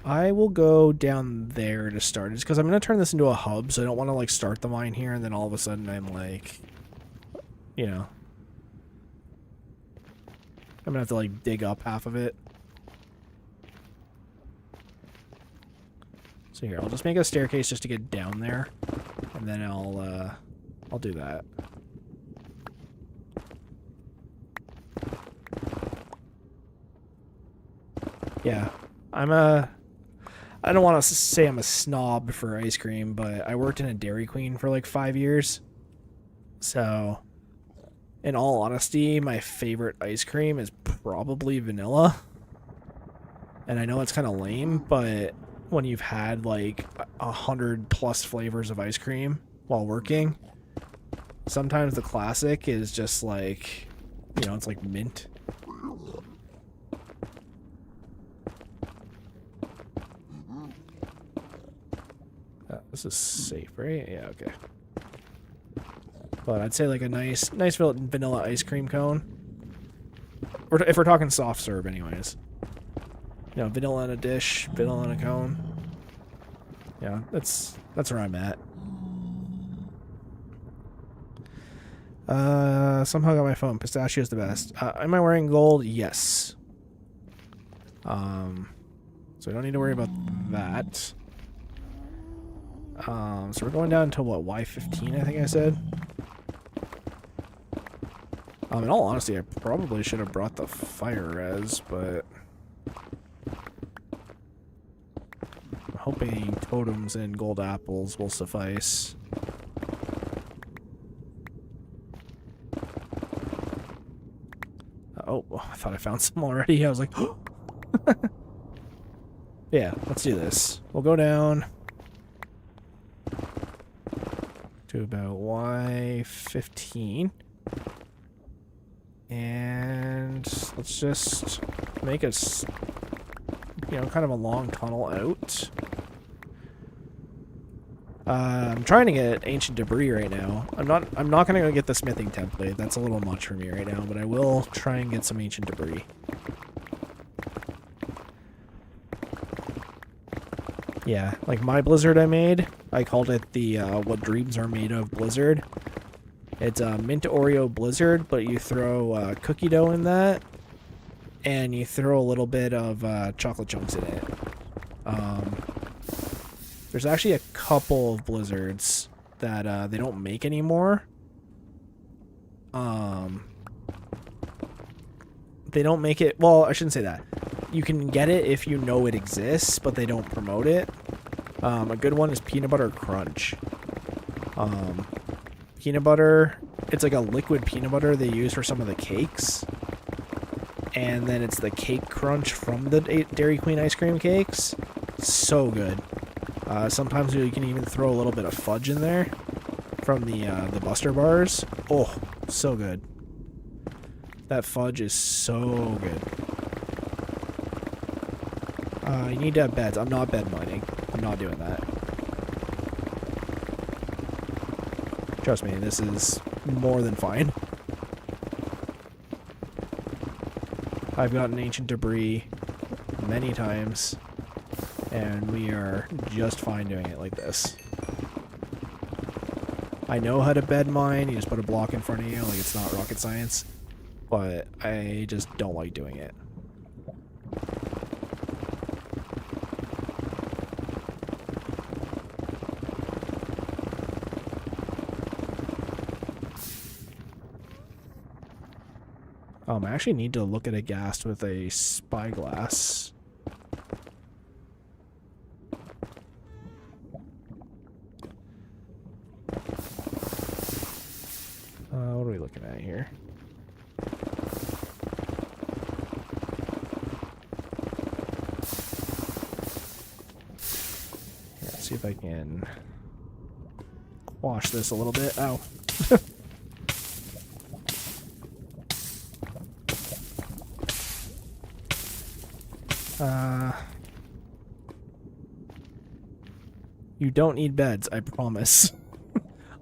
I will go down there to start. Just because I'm going to turn this into a hub, so I don't want to, like, start the mine here, and then all of a sudden I'm, like, you know. I'm going to have to, like, dig up half of it. So here, I'll just make a staircase just to get down there, and then I'll do that. Yeah, I don't want to say I'm a snob for ice cream, but I worked in a Dairy Queen for like 5 years. So, in all honesty, my favorite ice cream is probably vanilla. And I know it's kind of lame, but when you've had like 100+ flavors of ice cream while working, sometimes the classic is just like, you know, it's like mint. This is safe, right? Yeah, okay. But I'd say like a nice vanilla ice cream cone. Or if we're talking soft serve anyways. You know, vanilla in a dish, vanilla in a cone. Yeah, that's where I'm at. Somehow got my phone. Pistachio's the best. Am I wearing gold? Yes. So I don't need to worry about that. So we're going down to what, Y15, I think I said? In all honesty, I probably should have brought the fire res, but I'm hoping totems and gold apples will suffice. Oh, I thought I found some already. I was like, yeah, let's do this. We'll go down to about Y15. And let's just make a, you know, kind of a long tunnel out. I'm trying to get ancient debris right now. I'm not gonna go get the smithing template. That's a little much for me right now, but I will try and get some ancient debris. Yeah, like my blizzard I made, I called it the what dreams are made of blizzard. It's a mint Oreo blizzard, but you throw cookie dough in that, and you throw a little bit of chocolate chunks in it. There's actually a couple of blizzards that they don't make anymore. They don't make it... Well, I shouldn't say that. You can get it if you know it exists, but they don't promote it. A good one is peanut butter crunch. Peanut butter, it's like a liquid peanut butter they use for some of the cakes. And then it's the cake crunch from the Dairy Queen ice cream cakes. So good. Sometimes you can even throw a little bit of fudge in there from the Buster bars. Oh, so good. That fudge is so good. You need to have beds. I'm not bed mining. I'm not doing that. Trust me, this is more than fine. I've gotten ancient debris many times, and we are just fine doing it like this. I know how to bed mine. You just put a block in front of you, like it's not rocket science. But I just don't like doing it. I actually need to look at a ghast with a spyglass. What are we looking at here? Let's see if I can quash this a little bit. Ow. You don't need beds, I promise.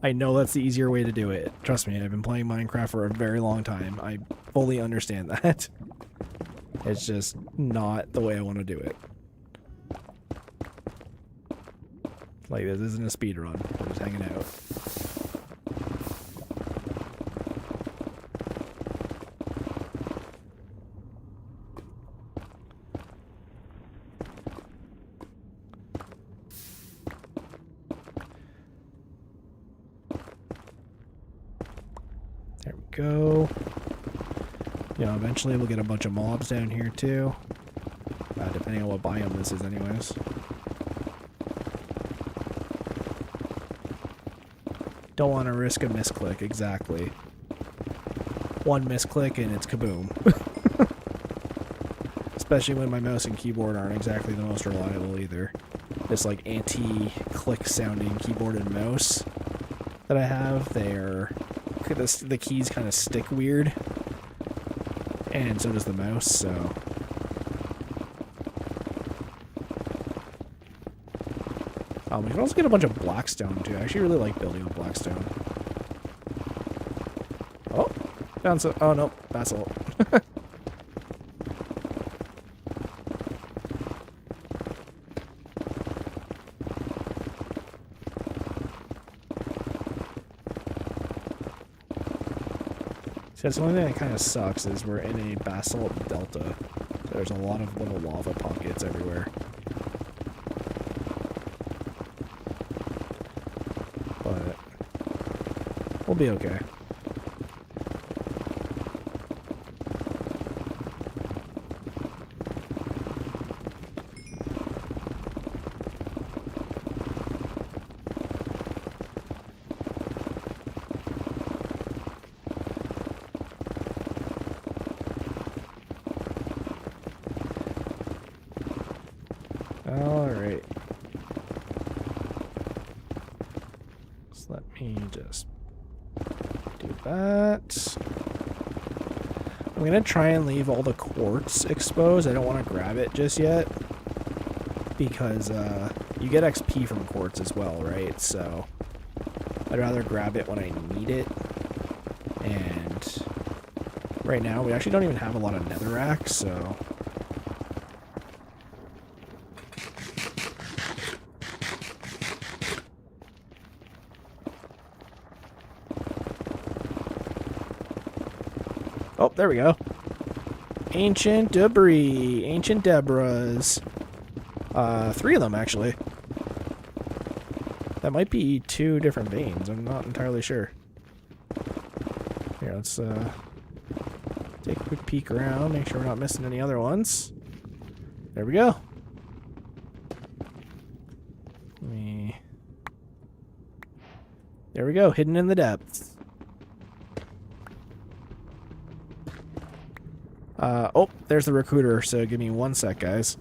I know that's the easier way to do it. Trust me, I've been playing Minecraft for a very long time. I fully understand that. It's just not the way I want to do it. Like, this isn't a speed run. We're just hanging out. There we go. You know, eventually we'll get a bunch of mobs down here too. Depending on what biome this is anyways. Don't want to risk a misclick, exactly. One misclick and it's kaboom. Especially when my mouse and keyboard aren't exactly the most reliable either. This like anti-click sounding keyboard and mouse that I have, the keys kind of stick weird. And so does the mouse, so... we can also get a bunch of blackstone too. I actually really like building with blackstone. Oh, found some. Oh no, basalt. So that's the only thing that kind of sucks is we're in a basalt delta. So there's a lot of little lava pockets everywhere. We'll be okay. All right. So let me just do that. I'm gonna try and leave all the quartz exposed. I don't want to grab it just yet because you get XP from quartz as well, right? So I'd rather grab it when I need it. And right now we actually don't even have a lot of netherrack, so oh, there we go. Ancient debris. Ancient Debras. 3 of them, actually. That might be 2 different veins. I'm not entirely sure. Here, let's take a quick peek around, make sure we're not missing any other ones. There we go. There we go, hidden in the depths. Oh, there's the recruiter, so give me 1 sec, guys.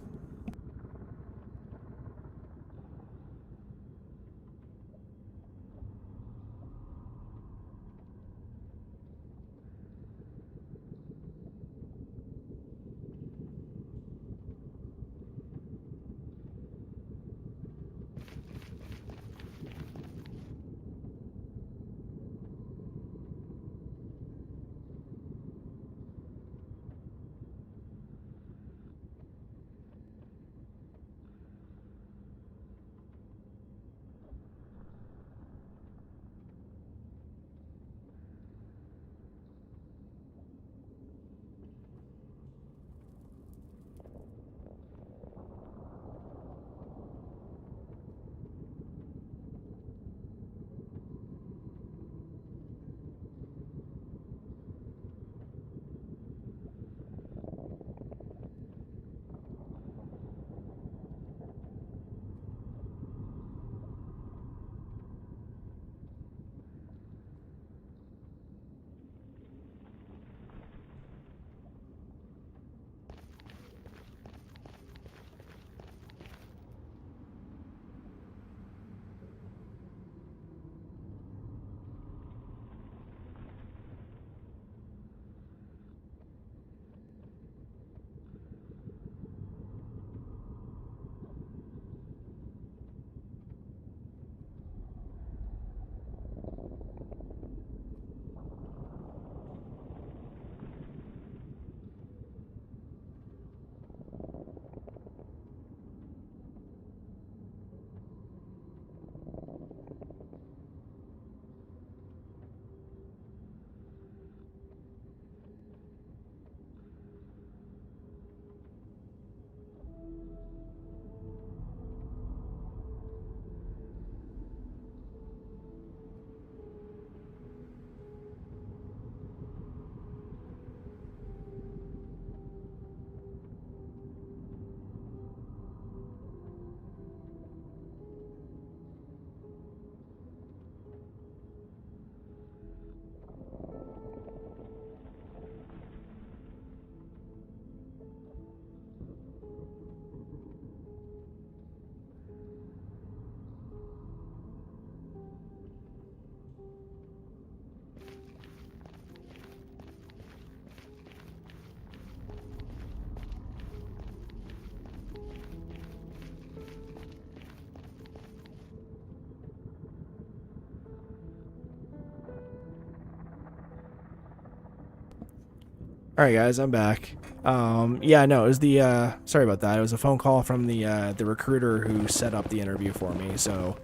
All right, guys, I'm back. Yeah, no, it was the sorry about that. It was a phone call from the recruiter who set up the interview for me. So,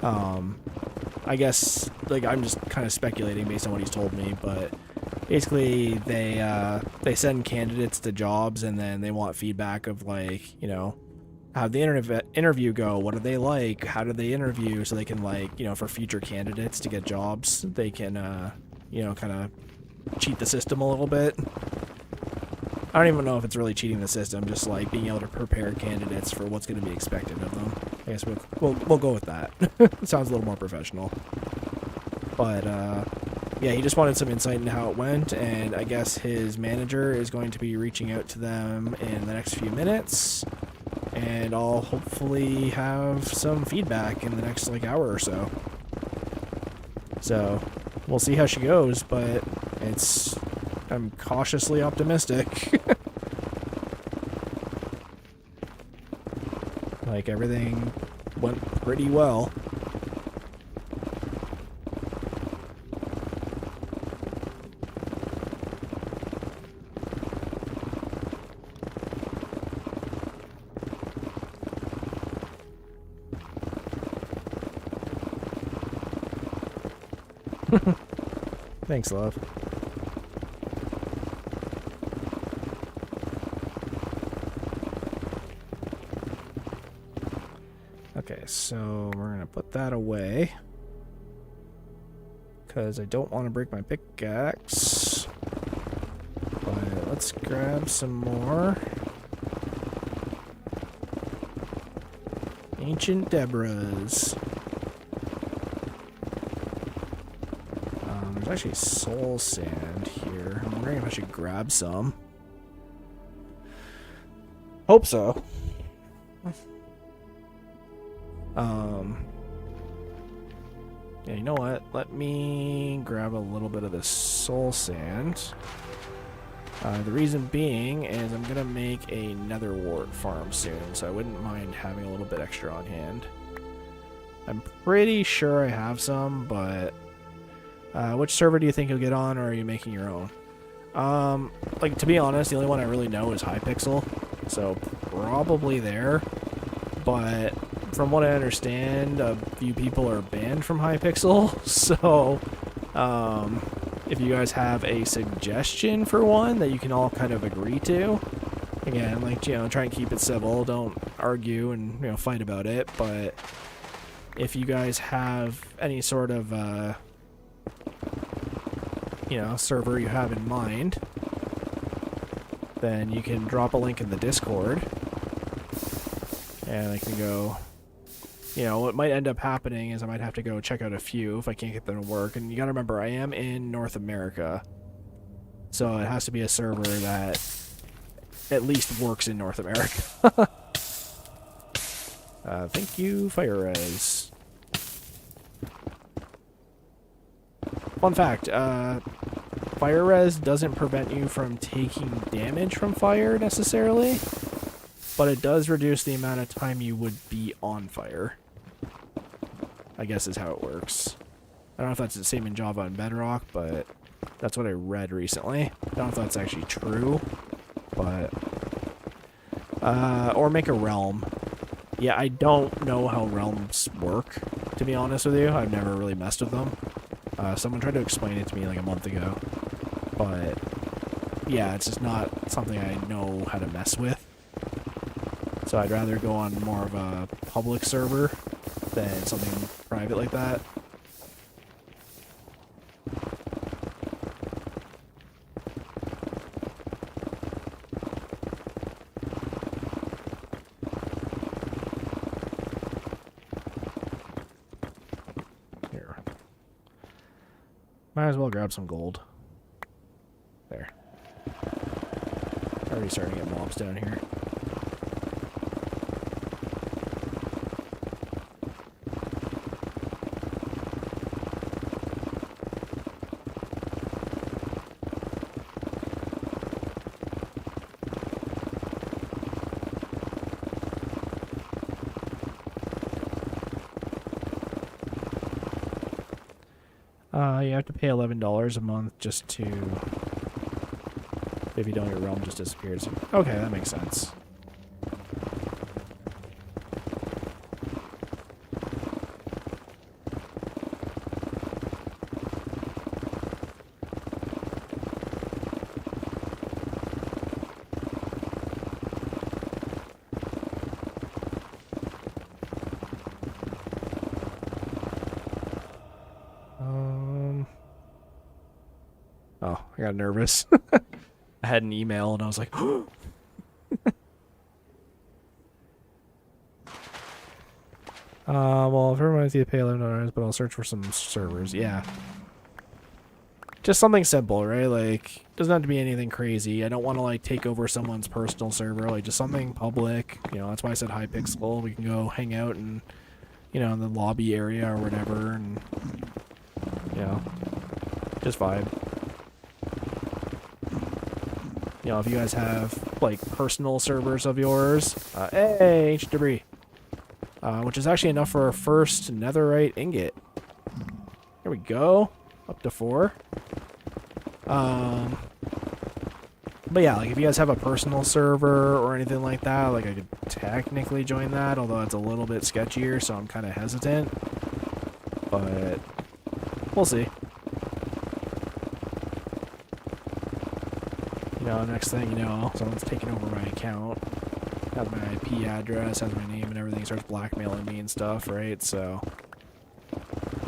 I guess like I'm just kind of speculating based on what he's told me, but basically they send candidates to jobs and then they want feedback of like, you know, how'd the interview go? What are they like? How did they interview? So they can like, you know, for future candidates to get jobs, they can you know, kind of cheat the system a little bit. I don't even know if it's really cheating the system, just like being able to prepare candidates for what's going to be expected of them. I guess we'll go with that. It sounds a little more professional. But yeah, he just wanted some insight into how it went, and I guess his manager is going to be reaching out to them in the next few minutes, and I'll hopefully have some feedback in the next like hour or so. So we'll see how she goes, but I'm cautiously optimistic. Like everything went pretty well. Thanks, love. Okay, so we're gonna put that away. Because I don't want to break my pickaxe. But let's grab some more. Ancient Deborahs. There's actually soul sand here. I'm wondering if I should grab some. Hope so. Yeah, you know what? Let me grab a little bit of the soul sand. The reason being is I'm gonna make a nether wart farm soon, so I wouldn't mind having a little bit extra on hand. I'm pretty sure I have some, but which server do you think you'll get on, or are you making your own? Like, to be honest, the only one I really know is Hypixel, so probably there. But from what I understand, a few people are banned from Hypixel, so if you guys have a suggestion for one that you can all kind of agree to, again, like, you know, try and keep it civil, don't argue and, you know, fight about it, but if you guys have any sort of, you know, server you have in mind, then you can drop a link in the Discord, and I can go. You know, what might end up happening is I might have to go check out a few if I can't get them to work. And you gotta remember, I am in North America. So it has to be a server that at least works in North America. Thank you, Fire Res. Fun fact, Fire Res doesn't prevent you from taking damage from fire necessarily, but it does reduce the amount of time you would be on fire. I guess is how it works. I don't know if that's the same in Java and Bedrock, but that's what I read recently. I don't know if that's actually true, but or make a realm. Yeah, I don't know how realms work, to be honest with you. I've never really messed with them. Someone tried to explain it to me like a month ago, but yeah, it's just not something I know how to mess with. So I'd rather go on more of a public server than something private like that. Here. Might as well grab some gold. There. Already starting to get mobs down here. You have to pay $11 a month just to... If you don't, your realm just disappears. Okay, that makes sense. Oh, I got nervous. I had an email and I was like, well, if everyone has to pay $11, but I'll search for some servers. Yeah. Just something simple, right? Like, doesn't have to be anything crazy. I don't want to, like, take over someone's personal server. Like, just something public. You know, that's why I said Hypixel. We can go hang out and, you know, in the lobby area or whatever. And, you know, just vibe. You know, if you guys have, like, personal servers of yours, hey, ancient debris, which is actually enough for our first netherite ingot. Here we go, up to 4. But yeah, like, if you guys have a personal server or anything like that, like, I could technically join that, although it's a little bit sketchier, so I'm kind of hesitant. But we'll see. You know, next thing you know, someone's taking over my account. has my IP address, has my name and everything, starts blackmailing me and stuff, right? So,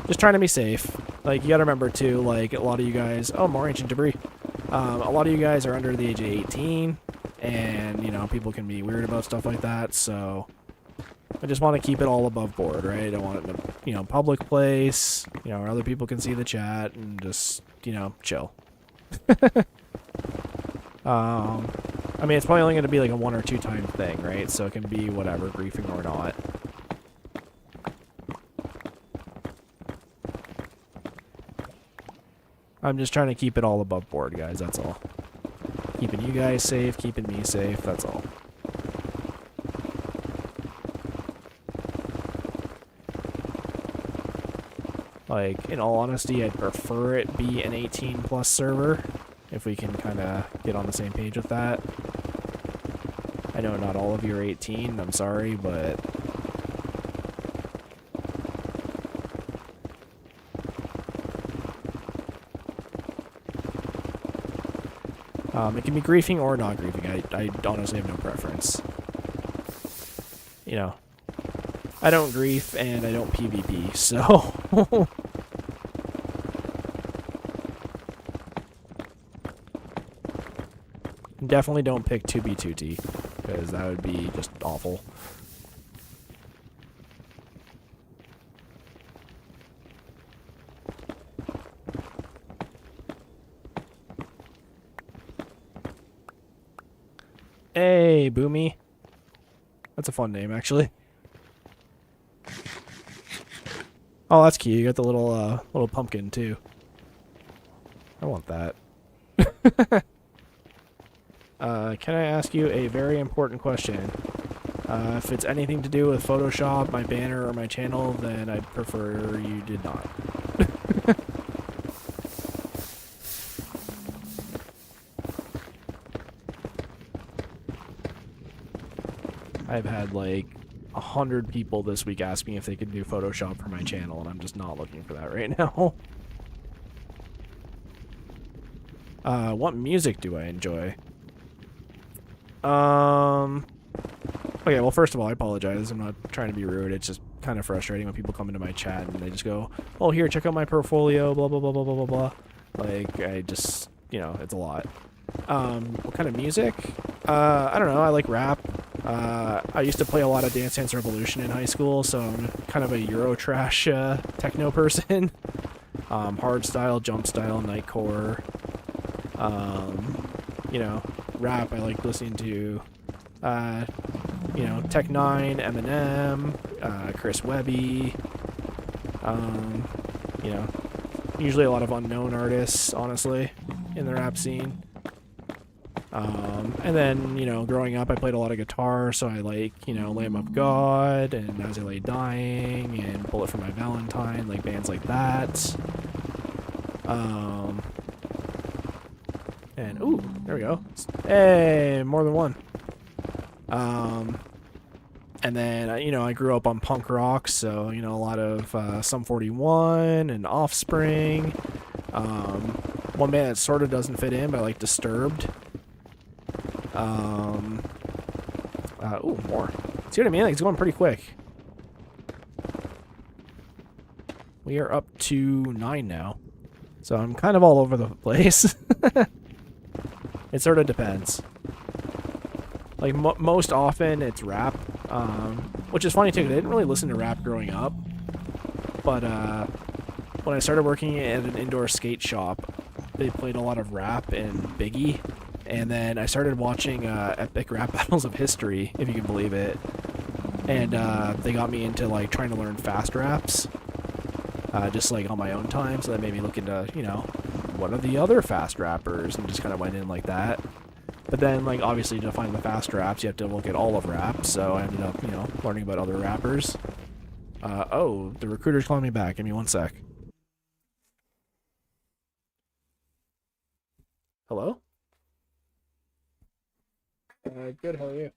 just trying to be safe. Like, you gotta remember, too, like, a lot of you guys... Oh, more ancient debris. A lot of you guys are under the age of 18, and, you know, people can be weird about stuff like that, so... I just want to keep it all above board, right? I don't want it in a, you know, public place, you know, where other people can see the chat, and just, you know, chill. I mean, it's probably only going to be like a 1 or 2 time thing, right? So it can be whatever, griefing or not. I'm just trying to keep it all above board, guys, that's all. Keeping you guys safe, keeping me safe, that's all. Like, in all honesty, I'd prefer it be an 18+ server, if we can kind of get on the same page with that. I know not all of you are 18, I'm sorry, but... it can be griefing or not griefing. I honestly have no preference. You know, I don't grief and I don't PvP, so... Definitely don't pick 2B2T, because that would be just awful. Hey, Boomy. That's a fun name, actually. Oh, that's cute. You got the little pumpkin, too. I want that. Can I ask you a very important question? If it's anything to do with Photoshop, my banner, or my channel, then I'd prefer you did not. I've had like 100 people this week ask me if they could do Photoshop for my channel, and I'm just not looking for that right now. What music do I enjoy? Okay, well, first of all, I apologize. I'm not trying to be rude. It's just kind of frustrating when people come into my chat and they just go, oh, here, check out my portfolio, blah, blah, blah, blah, blah, blah, blah. Like, I just, you know, it's a lot. What kind of music? I don't know. I like rap. I used to play a lot of Dance Dance Revolution in high school, so I'm kind of a Eurotrash, techno person. Hardstyle, jump style, nightcore. You know, rap, I like listening to, you know, Tech 9, Eminem, Chris Webby, you know, usually a lot of unknown artists, honestly, in the rap scene. And then, you know, growing up, I played a lot of guitar, so I like, you know, Lamb of God, and As I Lay Dying, and Bullet for My Valentine, like bands like that. And, ooh, there we go. Hey, more than one. And then, you know, I grew up on punk rock, so, you know, a lot of Sum 41 and Offspring. One band that sort of doesn't fit in, but I like Disturbed. Ooh, more. See what I mean? Like, it's going pretty quick. We are up to 9 now. So I'm kind of all over the place. It sort of depends. Like, most often, it's rap. Which is funny, too, 'cause I didn't really listen to rap growing up. But, when I started working at an indoor skate shop, they played a lot of rap and Biggie. And then I started watching epic rap battles of history, if you can believe it. And they got me into like trying to learn fast raps, just like on my own time. So that made me look into, you know, what are the other fast rappers, and just kind of went in like that. But then, like, obviously to find the fast raps, you have to look at all of rap. So I ended up, you know, learning about other rappers. Oh, the recruiter's calling me back. Give me 1 sec. Hello? Good, how are you?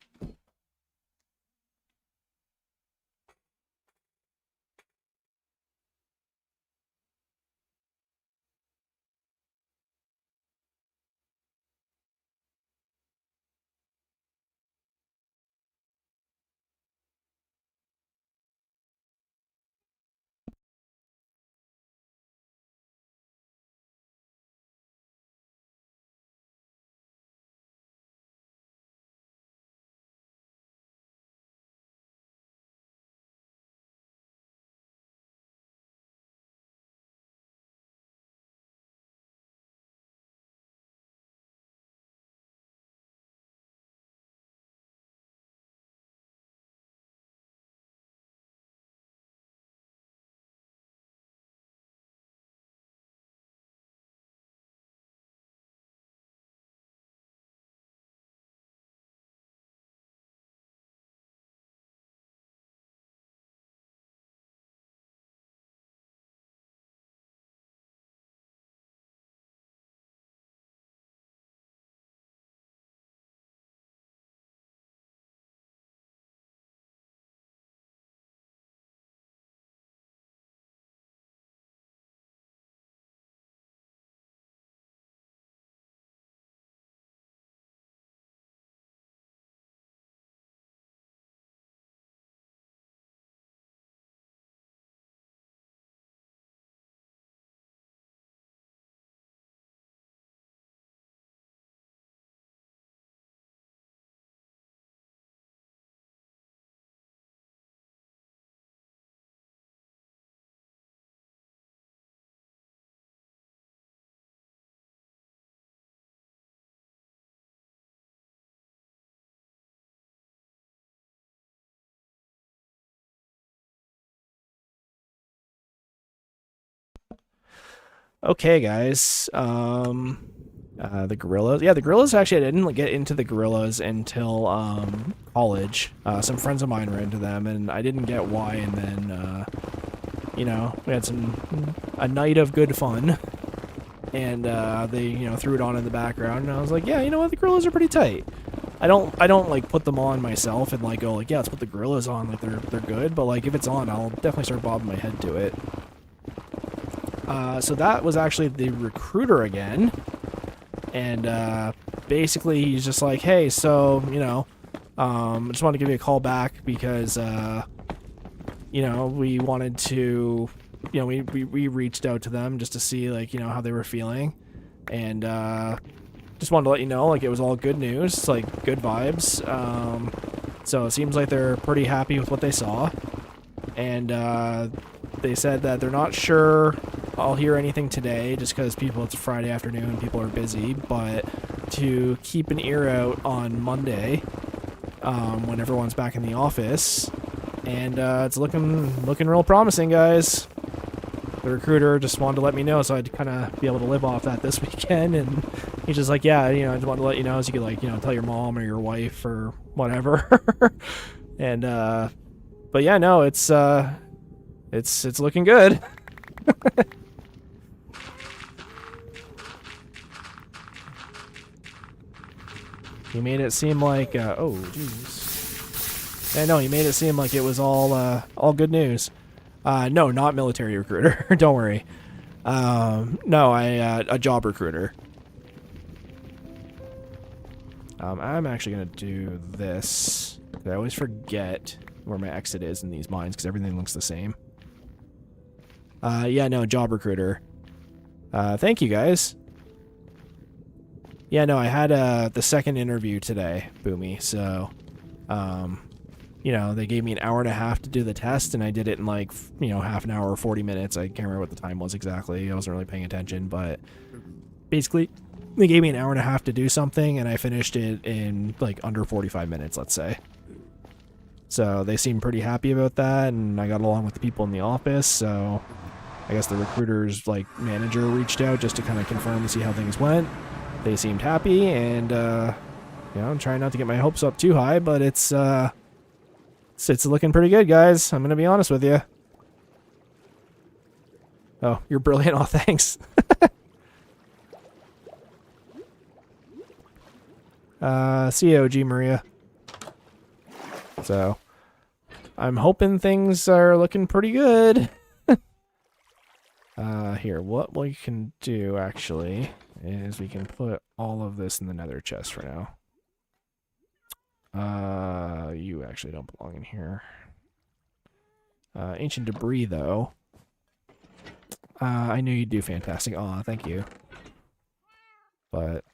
Okay, guys. The gorillas. Yeah, the gorillas, actually, I didn't get into the gorillas until college. Some friends of mine were into them, and I didn't get why, and then, you know, we had a night of good fun, and they, you know, threw it on in the background, and I was like, yeah, you know what, the gorillas are pretty tight. I don't like put them on myself and like go like, yeah, let's put the gorillas on, like they're good, but like if it's on, I'll definitely start bobbing my head to it. So that was actually the recruiter again, and basically he's just like, hey, so, you know, I just wanted to give you a call back because you know, we wanted to, you know, we reached out to them just to see, like, you know, how they were feeling, and just wanted to let you know, like, it was all good news, like, good vibes. So it seems like they're pretty happy with what they saw, and they said that they're not sure I'll hear anything today, just because it's Friday afternoon and people are busy, but to keep an ear out on Monday, when everyone's back in the office, and it's looking real promising, guys. The recruiter just wanted to let me know so I'd kind of be able to live off that this weekend, and he's just like, yeah, you know, I just wanted to let you know so you could, like, you know, tell your mom or your wife or whatever. And but yeah, no, it's looking good. He made it seem like oh jeez. I know, he made it seem like it was all good news. No, not military recruiter. Don't worry. No, a job recruiter. I'm actually gonna do this. I always forget where my exit is in these mines because everything looks the same. Yeah, no, job recruiter. Thank you, guys. Yeah, no, I had the second interview today, Boomy. So, you know, they gave me an hour and a half to do the test, and I did it in, like, you know, half an hour or 40 minutes. I can't remember what the time was exactly. I wasn't really paying attention, but basically, they gave me an hour and a half to do something, and I finished it in, like, under 45 minutes, let's say. So they seemed pretty happy about that, and I got along with the people in the office, so I guess the recruiter's, like, manager reached out just to kind of confirm and see how things went. They seemed happy, and, you know, I'm trying not to get my hopes up too high, but it's looking pretty good, guys. I'm gonna be honest with you. Oh, you're brilliant. Oh, thanks. COG Maria. So, I'm hoping things are looking pretty good. Here, what we can do, actually, is we can put all of this in the nether chest for now. You actually don't belong in here. Ancient debris, though. I knew you'd do fantastic. Aw, thank you. But,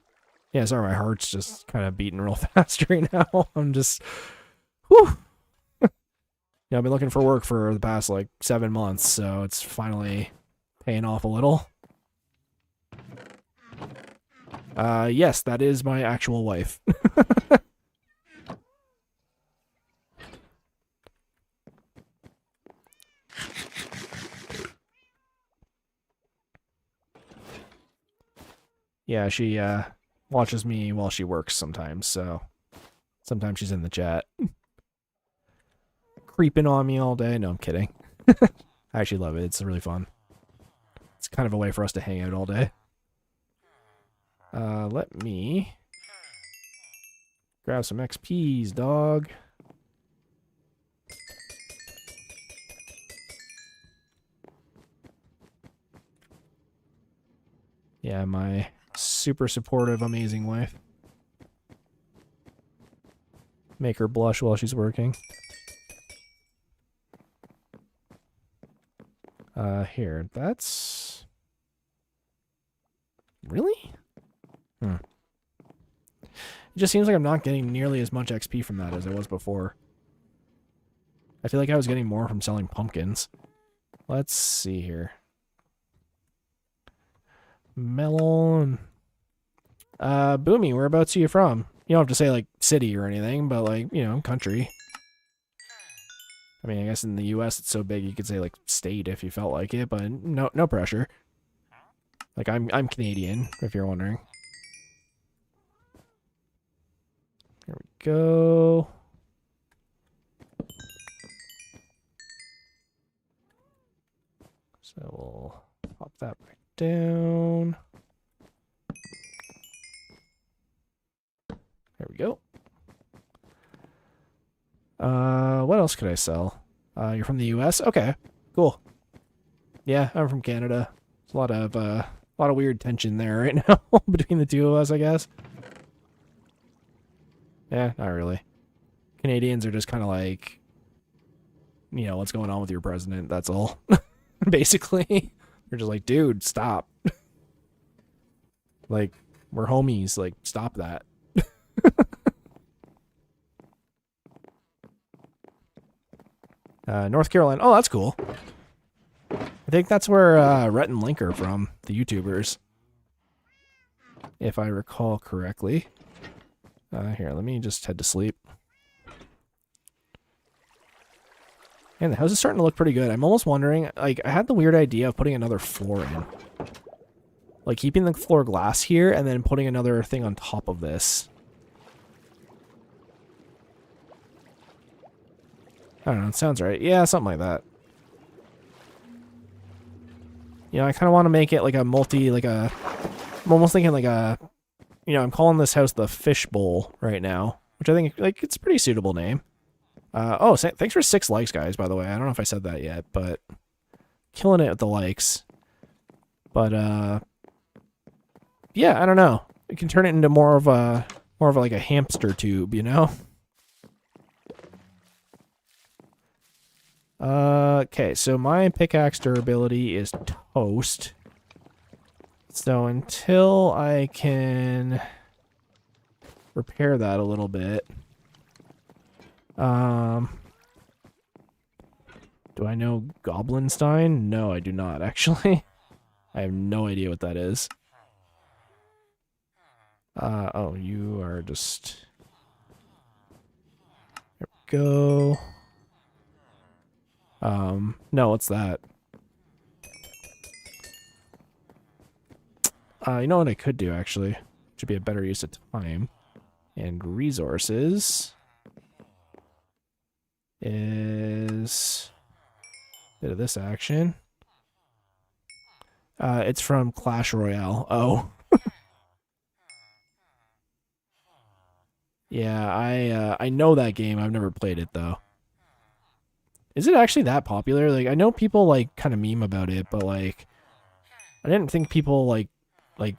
yeah, sorry, my heart's just kind of beating real fast right now. I'm just, whew. Yeah, I've been looking for work for the past, like, 7 months, so it's finally paying off a little. Yes, that is my actual wife. Yeah, she watches me while she works sometimes, so sometimes she's in the chat. Creeping on me all day. No, I'm kidding. I actually love it. It's really fun. It's kind of a way for us to hang out all day. Let me grab some XPs, dog. Yeah, my super supportive, amazing wife. Make her blush while she's working. Here, that's... Really? It just seems like I'm not getting nearly as much XP from that as I was before. I feel like I was getting more from selling pumpkins. Let's see here. Melon. Boomy, whereabouts are you from? You don't have to say, like, city or anything, but, like, you know, country. I mean, I guess in the US it's so big you could say, like, state if you felt like it, but no pressure. Like, I'm Canadian, if you're wondering. There we go. So we'll pop that back down. There we go. What else could I sell? You're from the US? Okay, cool. Yeah, I'm from Canada. There's a lot of weird tension there right now between the two of us, I guess. Yeah, not really. Canadians are just kind of like, you know, what's going on with your president? That's all. Basically, they're just like, dude, stop. Like, we're homies. Like, stop that. North Carolina. Oh, that's cool. I think that's where Rhett and Link are from, the YouTubers. If I recall correctly. Here, let me just head to sleep. And the house is starting to look pretty good. I'm almost wondering, like, I had the weird idea of putting another floor in. Like, keeping the floor glass here and then putting another thing on top of this. I don't know, it sounds right. Yeah, something like that. You know, I kind of want to make it like a I'm almost thinking like a, you know, I'm calling this house the Fish Bowl right now, which I think, like, it's a pretty suitable name. Oh, thanks for 6 likes, guys, by the way. I don't know if I said that yet, but killing it with the likes. But, yeah, I don't know. We can turn it into more of like a hamster tube, you know? Okay, so my pickaxe durability is toast. So until I can repair that a little bit. Do I know Goblin Stein? No, I do not, actually. I have no idea what that is. Oh, you are just... There we go. No, what's that? You know what I could do, actually? Should be a better use of time. And resources is a bit of this action. It's from Clash Royale. Oh. Yeah, I know that game. I've never played it, though. Is it actually that popular? Like, I know people, like, kind of meme about it, but, like, I didn't think people, like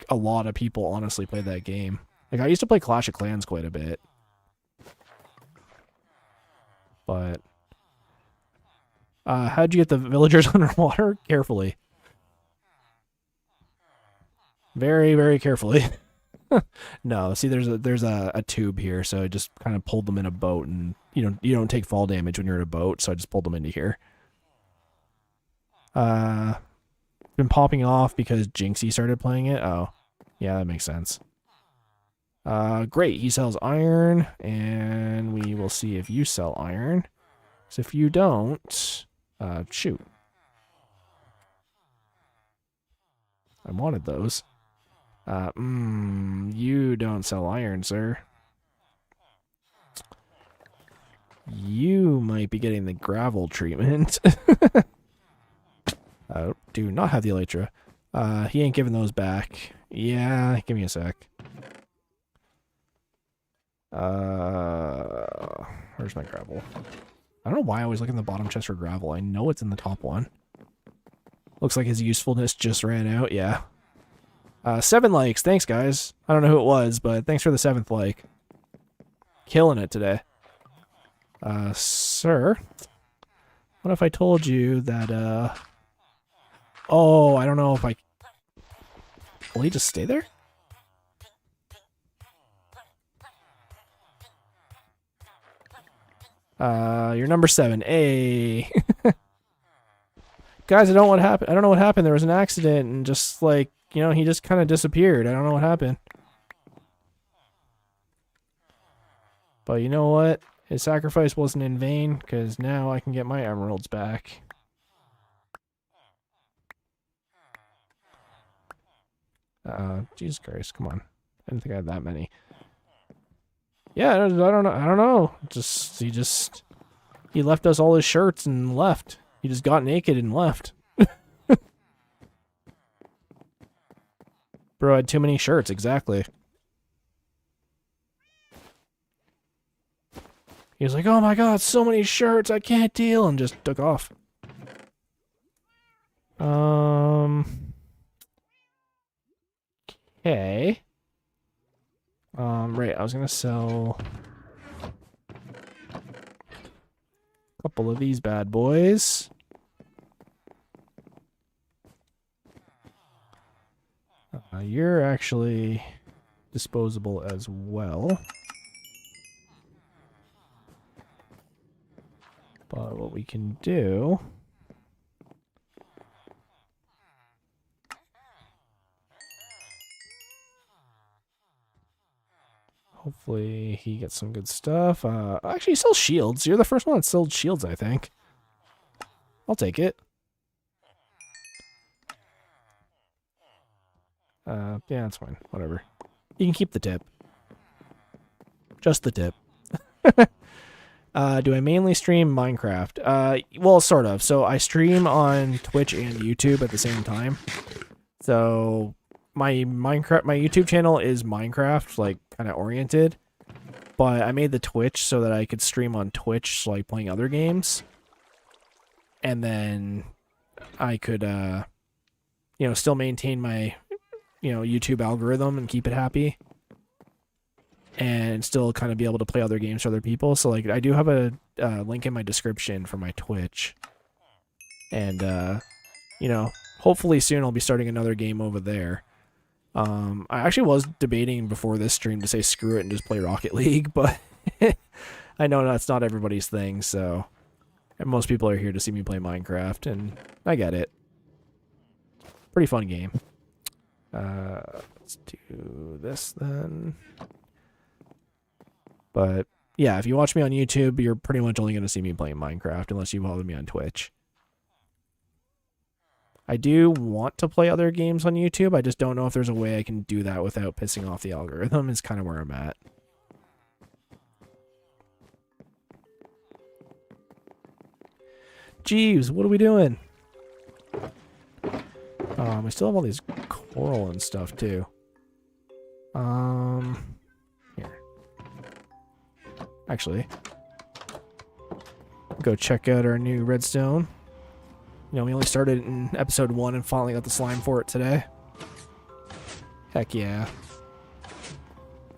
a lot of people honestly played that game. Like, I used to play Clash of Clans quite a bit. But, how'd you get the villagers underwater? Carefully. Very, very carefully. No, see, there's a tube here, so I just kind of pulled them in a boat, and you don't take fall damage when you're in a boat, so I just pulled them into here. Been popping off because Jinxie started playing it. Oh, yeah, that makes sense. Great, he sells iron, and we will see if you sell iron. So if you don't, shoot. I wanted those. You don't sell iron, sir. You might be getting the gravel treatment. Do not have the elytra. He ain't giving those back. Yeah, give me a sec. Where's my gravel? I don't know why I always look in the bottom chest for gravel. I know it's in the top one. Looks like his usefulness just ran out. Yeah. 7 likes. Thanks, guys. I don't know who it was, but thanks for the 7th like. Killing it today. Sir? What if I told you that, oh, I don't know if I... Will he just stay there? You're number 7. Hey. Guys, I don't know what happened. I don't know what happened. There was an accident, and just like, you know, he just kind of disappeared. I don't know what happened. But you know what? His sacrifice wasn't in vain, because now I can get my emeralds back. Jesus Christ, come on. I didn't think I had that many. Yeah, I don't know. He left us all his shirts and left. He just got naked and left. Bro had too many shirts, exactly. He was like, oh my god, so many shirts, I can't deal, and just took off. Okay. Right, I was gonna sell a couple of these bad boys. You're actually disposable as well. But what we can do... Hopefully he gets some good stuff. Actually, he sells shields. You're the first one that sold shields, I think. I'll take it. Yeah, that's fine. Whatever. You can keep the tip. Just the tip. Do I mainly stream Minecraft? Well, sort of. So I stream on Twitch and YouTube at the same time. So my YouTube channel is Minecraft, like, kind of oriented. But I made the Twitch so that I could stream on Twitch, like, playing other games. And then I could, you know, still maintain my, you know, YouTube algorithm and keep it happy. And still kind of be able to play other games for other people. So, like, I do have a link in my description for my Twitch. And, you know, hopefully soon I'll be starting another game over there. I actually was debating before this stream to say screw it and just play Rocket League, but I know that's not everybody's thing, so... And most people are here to see me play Minecraft, and I get it. Pretty fun game. Let's do this then. But yeah, if you watch me on YouTube, you're pretty much only going to see me playing Minecraft unless you follow me on Twitch. I do want to play other games on YouTube. I just don't know if there's a way I can do that without pissing off the algorithm is kind of where I'm at. Jeeves, what are we doing? We still have all these coral and stuff too. Here. Actually, go check out our new redstone. You know, we only started in episode 1 and finally got the slime for it today. Heck yeah.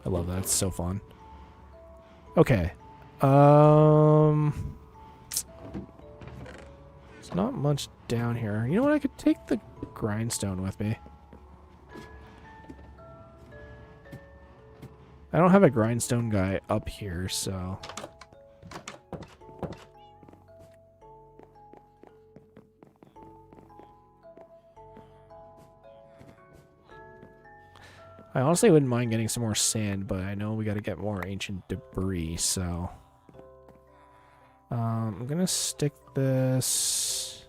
I love that. It's so fun. Okay. There's not much down here. You know what? I could take the grindstone with me. I don't have a grindstone guy up here, so... I honestly wouldn't mind getting some more sand, but I know we gotta get more ancient debris, so... I'm gonna stick this...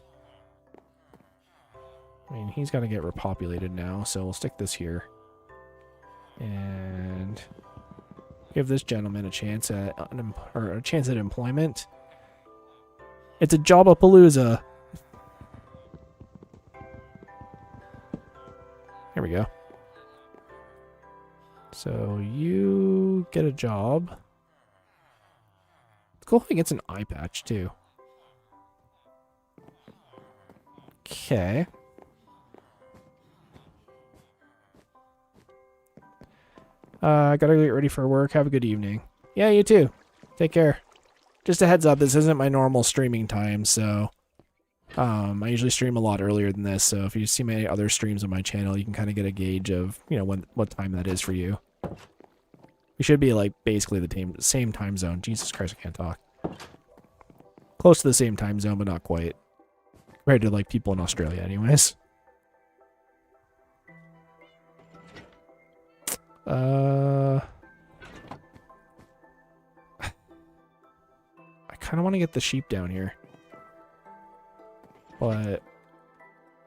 I mean, he's gotta get repopulated now, so we'll stick this here. And... give this gentleman a chance at employment. It's a Jobapalooza. Here we go. So you get a job. It's cool if he gets an eye patch too. Okay. I gotta get ready for work. Have a good evening. Yeah, you too. Take care. Just a heads up, this isn't my normal streaming time, so... I usually stream a lot earlier than this, so if you see my other streams on my channel, you can kind of get a gauge of, you know, what time that is for you. We should be, like, basically the same time zone. Jesus Christ, I can't talk. Close to the same time zone, but not quite. Compared to, like, people in Australia, anyways. I kind of want to get the sheep down here. But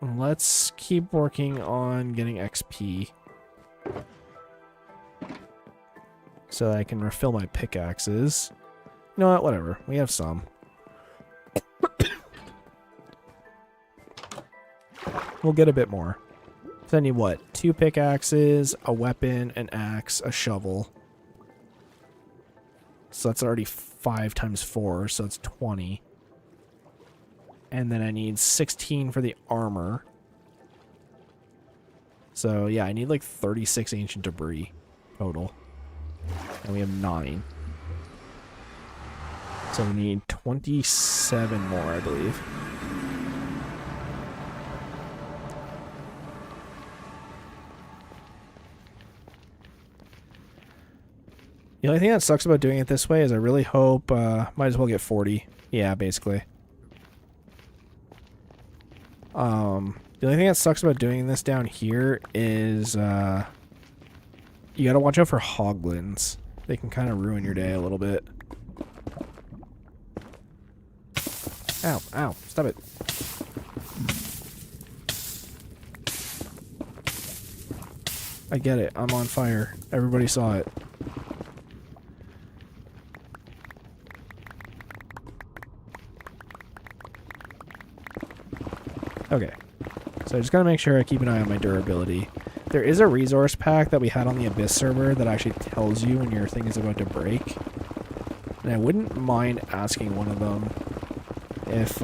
let's keep working on getting XP. So that I can refill my pickaxes. You know what? Whatever. We have some. We'll get a bit more. So I need what? 2 pickaxes, a weapon, an axe, a shovel. So that's already 5 times 4, so it's 20. And then I need 16 for the armor. So yeah, I need like 36 ancient debris total. And we have 9. So we need 27 more, I believe. The only thing that sucks about doing it this way is I really hope, might as well get 40. Yeah, basically. The only thing that sucks about doing this down here is, you gotta watch out for hoglins. They can kind of ruin your day a little bit. Ow, ow, stop it. I get it, I'm on fire. Everybody saw it. Okay, so I just gotta make sure I keep an eye on my durability. There is a resource pack that we had on the Abyss server that actually tells you when your thing is about to break. And I wouldn't mind asking one of them if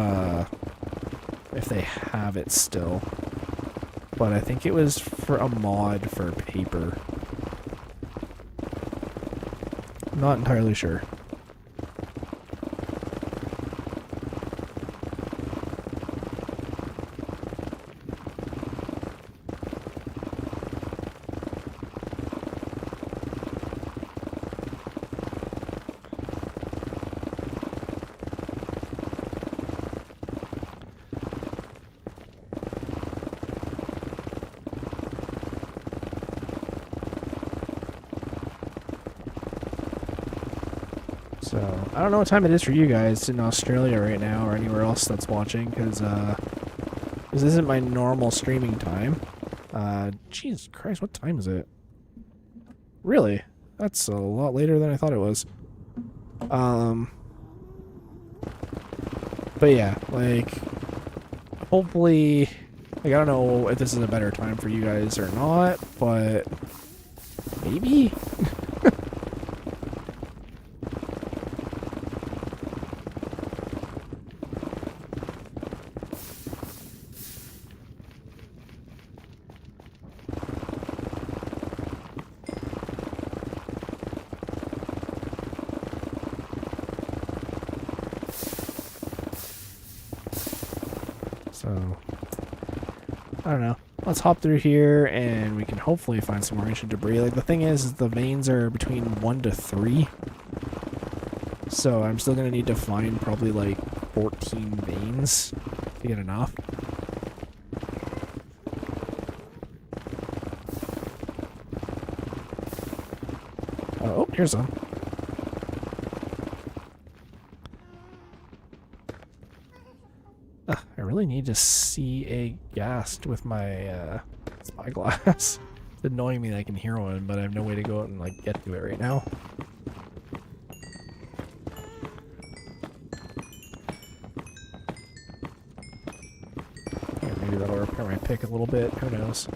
they have it still. But I think it was for a mod for paper. I'm not entirely sure. So, I don't know what time it is for you guys in Australia right now or anywhere else that's watching, because this isn't my normal streaming time. Jesus Christ, what time is it? Really? That's a lot later than I thought it was. But yeah, like, hopefully, like, I don't know if this is a better time for you guys or not, but maybe? So, I don't know. Let's hop through here and we can hopefully find some more ancient debris. Like, the thing is the veins are between 1 to 3. So I'm still going to need to find probably like 14 veins to get enough. Oh, here's some. I really need to see a ghast with my spyglass. It's annoying me that I can hear one, but I have no way to go out and like get to it right now. Yeah, maybe that'll repair my pick a little bit. Who knows?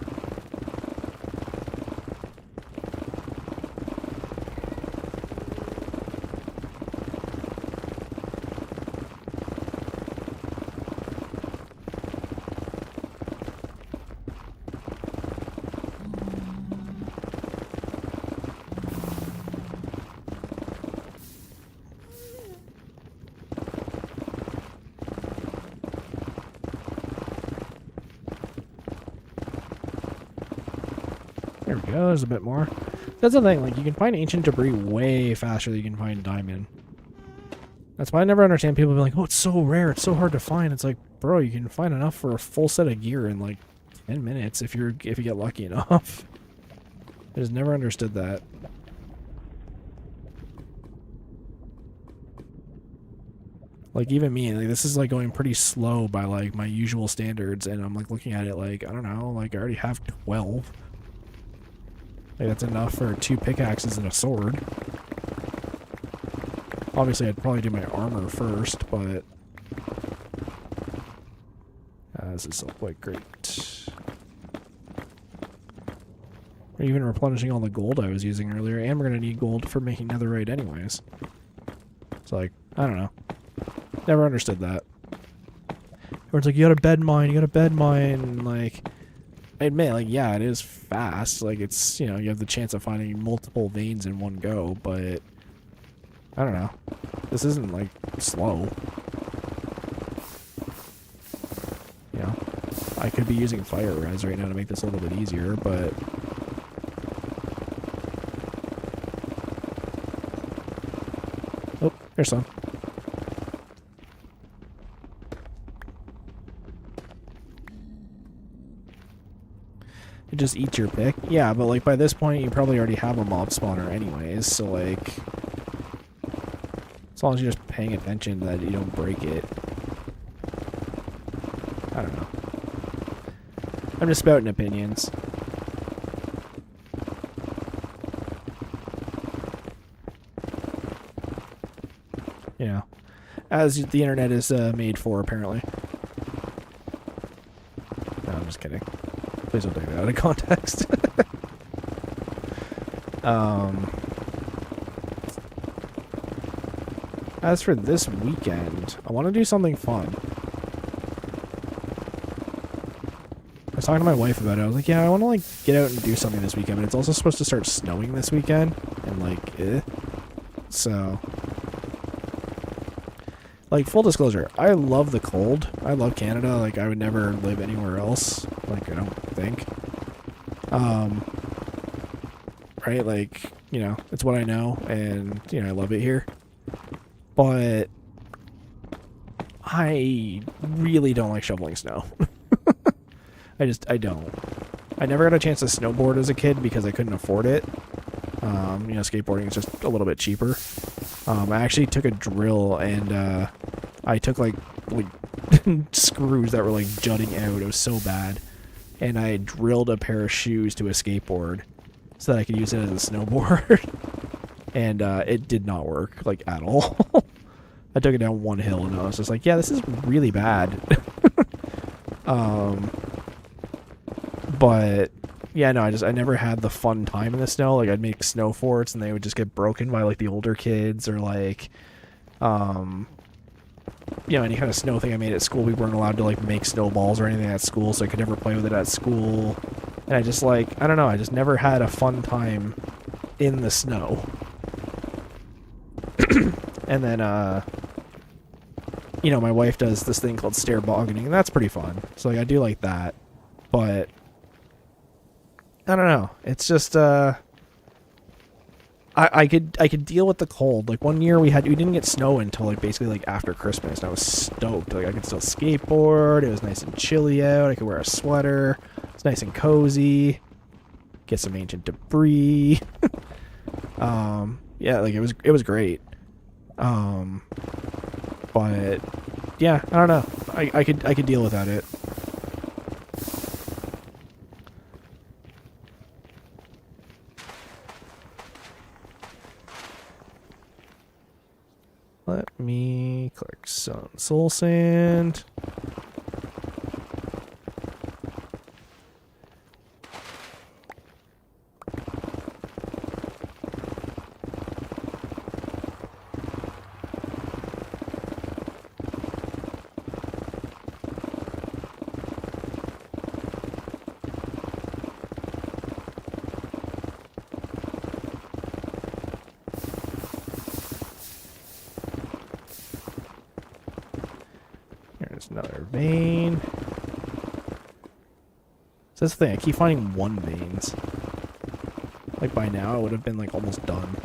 There we go, there's a bit more. That's the thing, like, you can find ancient debris way faster than you can find diamond. That's why I never understand people being like, oh, it's so rare, it's so hard to find. It's like, bro, you can find enough for a full set of gear in like 10 minutes if you get lucky enough. I just never understood that. Like, even me, like, this is like going pretty slow by like my usual standards, and I'm like looking at it like, I don't know, like I already have 12. Like, that's enough for 2 pickaxes and a sword. Obviously, I'd probably do my armor first, but... this is quite great. Or even replenishing all the gold I was using earlier, and we're going to need gold for making netherite anyways. It's like, I don't know. Never understood that. Where it's like, you got a bed mine, you got a bed mine, like... I admit, like, yeah, it is fast. Like, it's, you know, you have the chance of finding multiple veins in one go, but... I don't know. This isn't, like, slow. You know? I could be using fire res right now to make this a little bit easier, but... Oh, there's some. It just eats your pick. Yeah, but like by this point you probably already have a mob spawner anyways, so like as long as you're just paying attention that you don't break it. I don't know. I'm just spouting opinions. You know, as the internet is made for, apparently. No, I'm just kidding. Please don't take that out of context. As for this weekend, I want to do something fun. I was talking to my wife about it. I was like, yeah, I want to like get out and do something this weekend, but it's also supposed to start snowing this weekend. And like, So... Like, full disclosure, I love the cold. I love Canada. Like, I would never live anywhere else. Like, I don't think. Right? Like, you know, it's what I know, and, you know, I love it here. But I really don't like shoveling snow. I don't. I never got a chance to snowboard as a kid because I couldn't afford it. You know, skateboarding is just a little bit cheaper. I actually took a drill and I took like screws that were like jutting out. It was so bad. And I drilled a pair of shoes to a skateboard so that I could use it as a snowboard. And it did not work like at all. I took it down one hill and I was just like, yeah, this is really bad. But yeah, no, I never had the fun time in the snow. Like, I'd make snow forts and they would just get broken by like the older kids, or like you know, any kind of snow thing I made at school. We weren't allowed to like make snowballs or anything at school, so I could never play with it at school. And I just like, I don't know, I just never had a fun time in the snow. And then you know, my wife does this thing called stair bogganing, and that's pretty fun. So like, I do like that. But I don't know. It's just I could deal with the cold. Like, one year we didn't get snow until like basically like after Christmas, and I was stoked. Like, I could still skateboard. It was nice and chilly out. I could wear a sweater. It's nice and cozy. Get some ancient debris. Yeah, like it was great. But yeah, I don't know. I could deal without it. Let me click some soul sand. Another vein. So that's the thing, I keep finding one veins. Like, by now I would have been like almost done.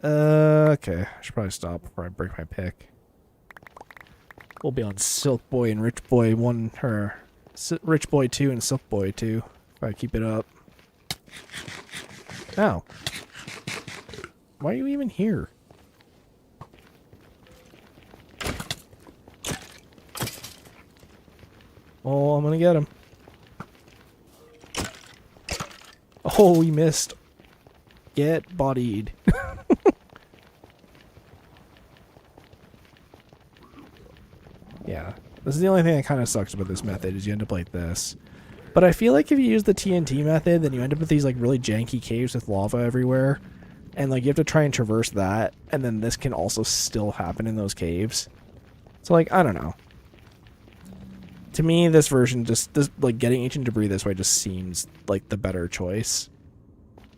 Okay, I should probably stop before I break my pick. We'll be on Silk Boy and Rich Boy 1, or Rich Boy 2 and Silk Boy 2 if I keep it up. Ow. Why are you even here? Oh, I'm gonna get him. Oh, we missed. Get bodied. Yeah. This is the only thing that kind of sucks about this method is you end up like this. But I feel like if you use the TNT method, then you end up with these like really janky caves with lava everywhere. And like you have to try and traverse that. And then this can also still happen in those caves. So like, I don't know. To me, this version like getting ancient debris this way just seems like the better choice.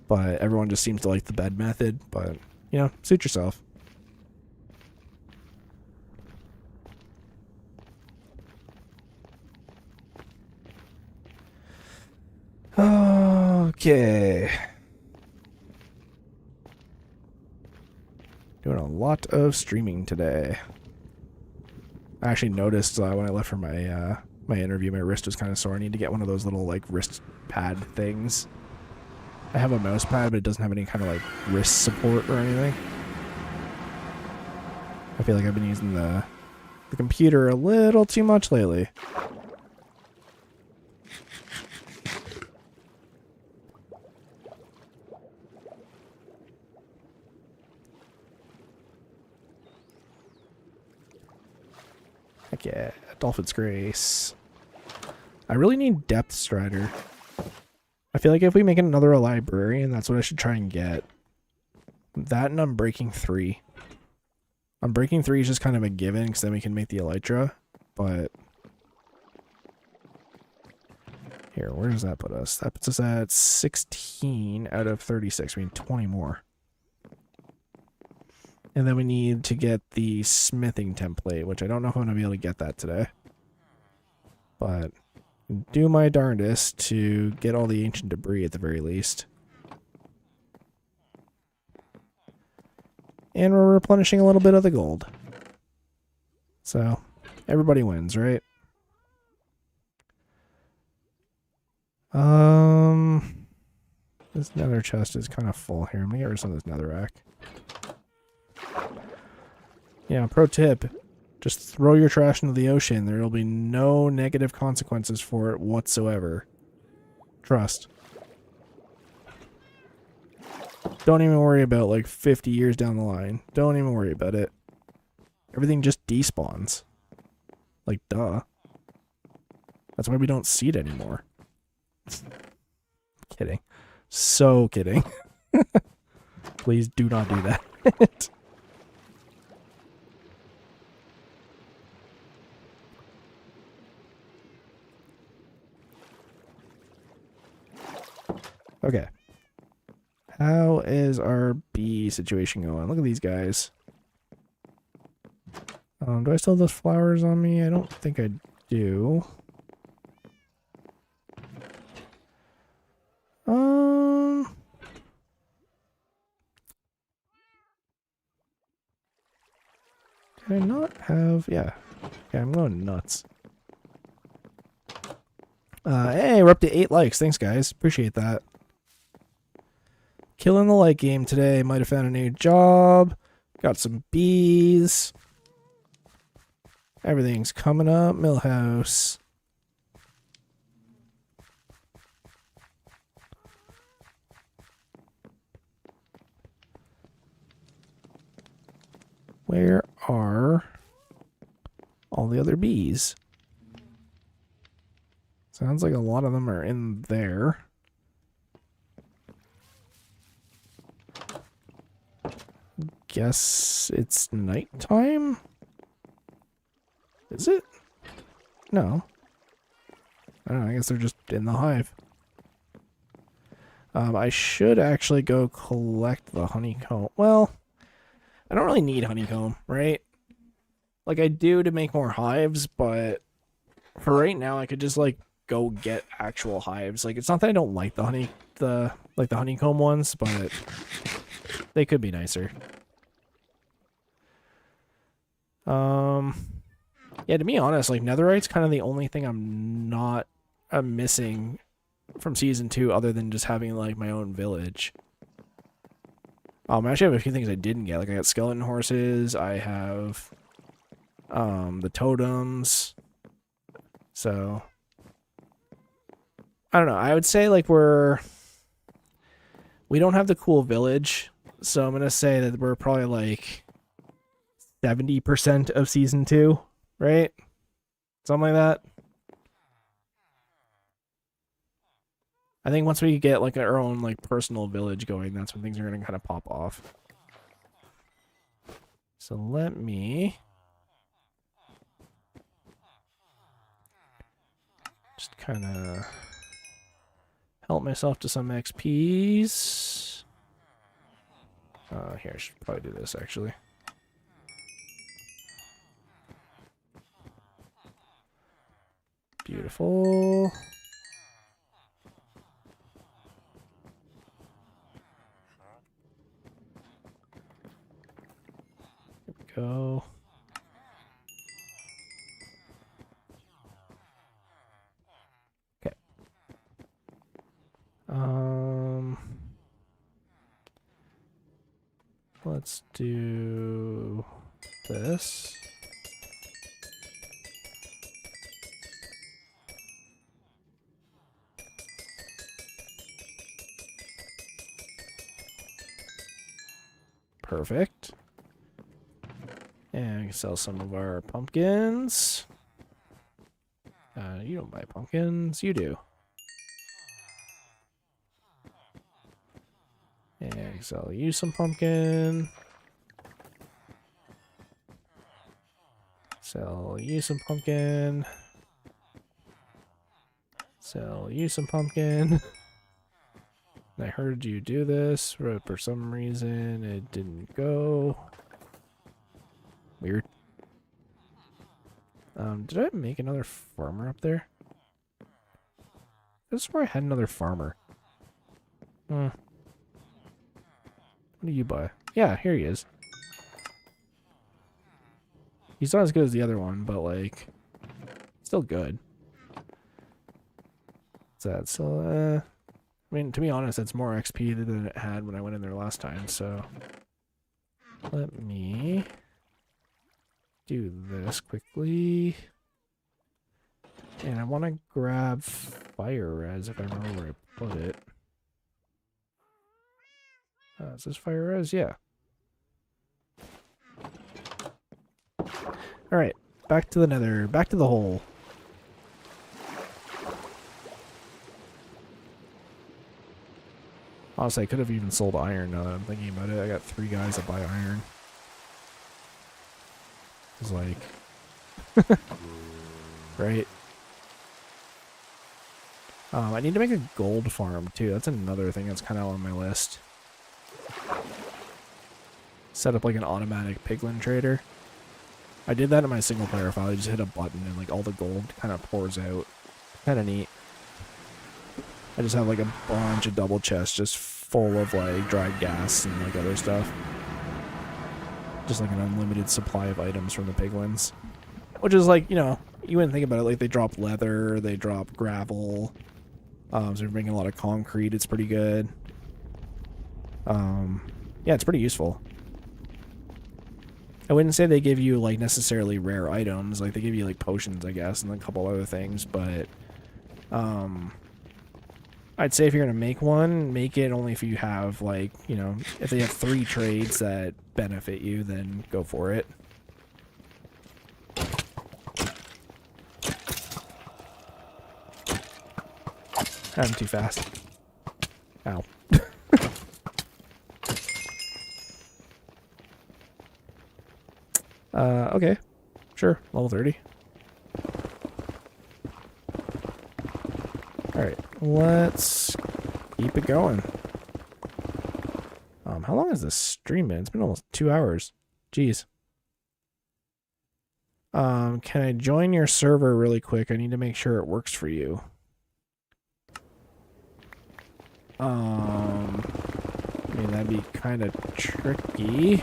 But everyone just seems to like the bed method. But, you know, suit yourself. Okay. Doing a lot of streaming today. I actually noticed when I left for my my interview, my wrist was kind of sore. I need to get one of those little like wrist pad things. I have a mouse pad, but it doesn't have any kind of like wrist support or anything. I feel like I've been using the computer a little too much lately. Heck yeah, Dolphin's Grace. I really need Depth Strider. I feel like if we make another librarian, that's what I should try and get. That and Unbreaking 3. Unbreaking 3 is just kind of a given, because then we can make the Elytra, but... Here, where does that put us? That puts us at 16 out of 36. We need 20 more. And then we need to get the smithing template, which I don't know if I'm going to be able to get that today. But do my darndest to get all the ancient debris at the very least. And we're replenishing a little bit of the gold. So, everybody wins, right? This nether chest is kind of full here. I'm going to get rid of some of this netherrack. Yeah, pro tip. Just throw your trash into the ocean. There will be no negative consequences for it whatsoever. Trust. Don't even worry about like 50 years down the line. Don't even worry about it. Everything just despawns. Like, duh. That's why we don't see it anymore. Kidding. So kidding. Please do not do that. Okay. How is our bee situation going? Look at these guys. Do I still have those flowers on me? I don't think I do. Did I not have... Yeah. Yeah, I'm going nuts. Hey, we're up to 8 likes. Thanks, guys. Appreciate that. Killing the like game today. Might have found a new job. Got some bees. Everything's coming up. Millhouse. Where are all the other bees? Sounds like a lot of them are in there. Guess it's nighttime? Is it? No. I don't know, I guess they're just in the hive. I should actually go collect the honeycomb. Well, I don't really need honeycomb, right? Like, I do to make more hives, but for right now, I could just, like, go get actual hives. Like, it's not that I don't like the honeycomb ones, but they could be nicer. Yeah, to be honest, like, netherite's kind of the only thing I'm missing from season 2 other than just having, like, my own village. I actually have a few things I didn't get. Like, I got skeleton horses, I have the totems. So I don't know. I would say like we're We don't have the cool village, so I'm gonna say that we're probably like 70% of season 2, right? Something like that. I think once we get like our own like personal village going, that's when things are gonna kind of pop off. So let me just kind of help myself to some XPs. Here, I should probably do this actually. Beautiful. Here we go. Okay. Let's do this. Perfect. And we can sell some of our pumpkins. You don't buy pumpkins, you do. And sell you some pumpkin. Sell you some pumpkin. Sell you some pumpkin. I heard you do this, but for some reason it didn't go. Weird. Did I make another farmer up there? This is where I had another farmer. What do you buy? Yeah, here he is. He's not as good as the other one, but like, still good. What's that? So, I mean, to be honest, it's more XP than it had when I went in there last time, so let me do this quickly. And I want to grab fire res if I remember where I put it. Is this fire res? Yeah. Alright, back to the nether, back to the hole. Honestly, I could have even sold iron now that I'm thinking about it. I got 3 guys that buy iron. It's like... right? I need to make a gold farm, too. That's another thing that's kind of on my list. Set up like an automatic piglin trader. I did that in my single player file. I just hit a button and like all the gold kind of pours out. Kind of neat. I just have like a bunch of double chests just full of like dried gas and like other stuff. Just like an unlimited supply of items from the piglins. Which is like, you know, you wouldn't think about it. Like they drop leather, they drop gravel. So they're making a lot of concrete. It's pretty good. Yeah, it's pretty useful. I wouldn't say they give you like necessarily rare items. Like they give you like potions, I guess, and a couple other things, but I'd say if you're gonna make one, make it only if you have like, you know, if they have 3 trades that benefit you, then go for it. I'm too fast. Ow. Okay. Sure. Level 30. Alright. Let's keep it going. How long has this stream been? It's been almost 2 hours. Jeez. Can I join your server really quick? I need to make sure it works for you. I mean, that'd be kind of tricky.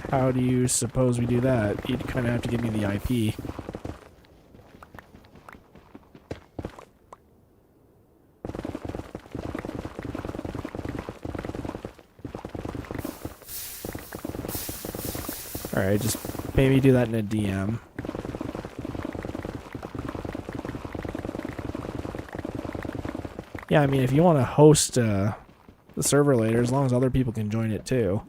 How do you suppose we do that? You'd kind of have to give me the IP. Alright, just maybe do that in a DM. Yeah, I mean, if you want to host the server later, as long as other people can join it too.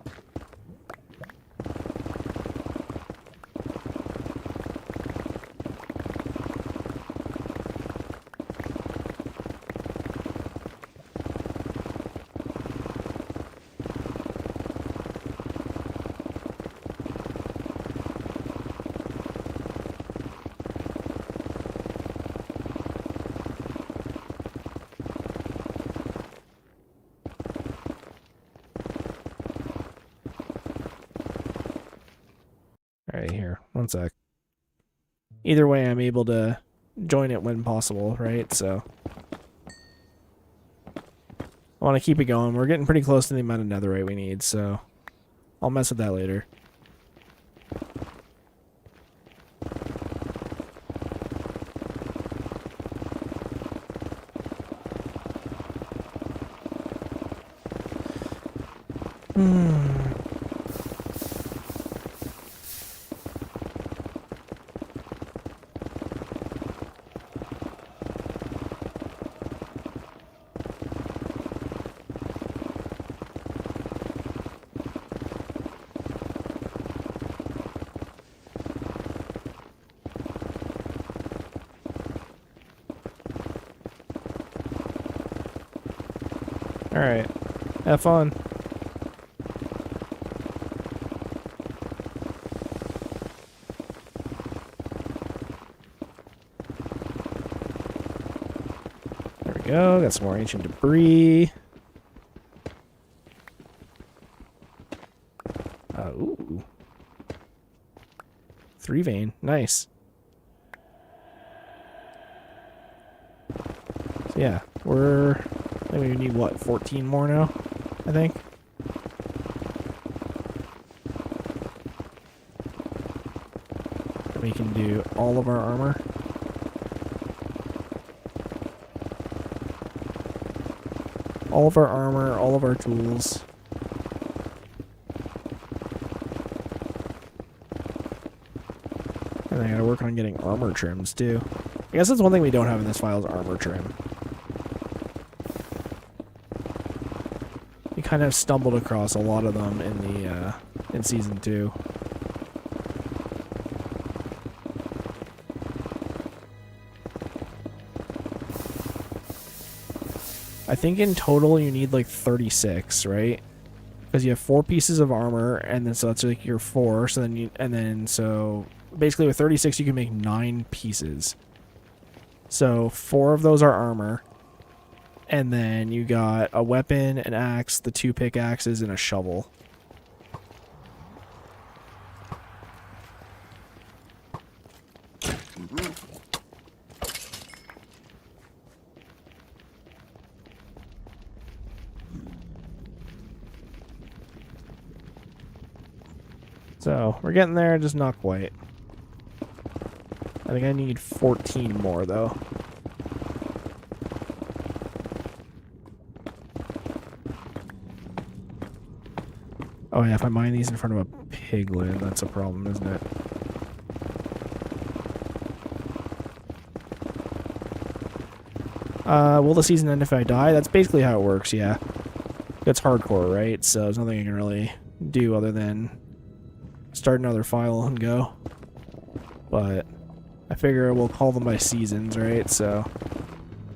Alright, here. One sec. Either way, I'm able to join it when possible, right? So I want to keep it going. We're getting pretty close to the amount of netherite we need, so I'll mess with that later. Alright. Have fun. There we go. Got some more ancient debris. Ooh. 3 vein. Nice. So yeah, I think we need, what, 14 more now, I think? We can do all of our armor. All of our armor, all of our tools. And I gotta work on getting armor trims, too. I guess that's one thing we don't have in this file is armor trim. We kind of stumbled across a lot of them in the in season 2. I think in total you need like 36, right? Because you have 4 pieces of armor, and then so that's like your 4. So then so basically with 36 you can make 9 pieces. So 4 of those are armor. And then you got a weapon, an axe, the 2 pickaxes, and a shovel. So, we're getting there, just not quite. I think I need 14 more, though. Oh yeah, if I mine these in front of a piglin, that's a problem, isn't it? Will the season end if I die? That's basically how it works, yeah. It's hardcore, right? So there's nothing I can really do other than start another file and go. But I figure we'll call them by seasons, right? So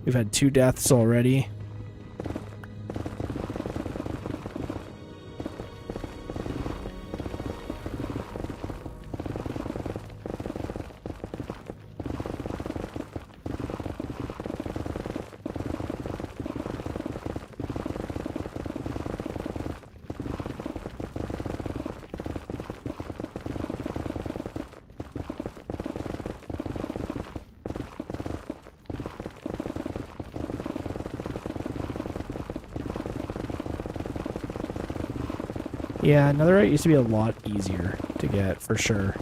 we've had 2 deaths already. Yeah, netherite used to be a lot easier to get, for sure.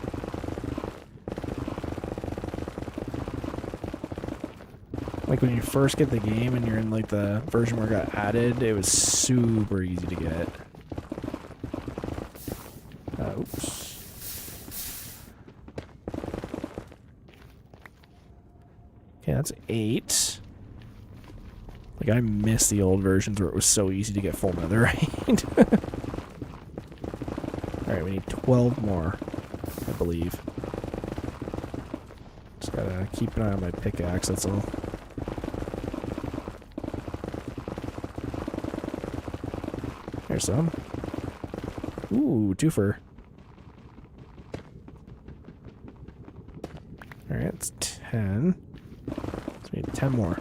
Like when you first get the game and you're in like the version where it got added, it was super easy to get. Oops. Okay, that's 8. Like, I miss the old versions where it was so easy to get full netherite. Alright, we need 12 more, I believe. Just gotta keep an eye on my pickaxe, that's all. There's some. Ooh, twofer. Alright, it's 10. So we need 10 more.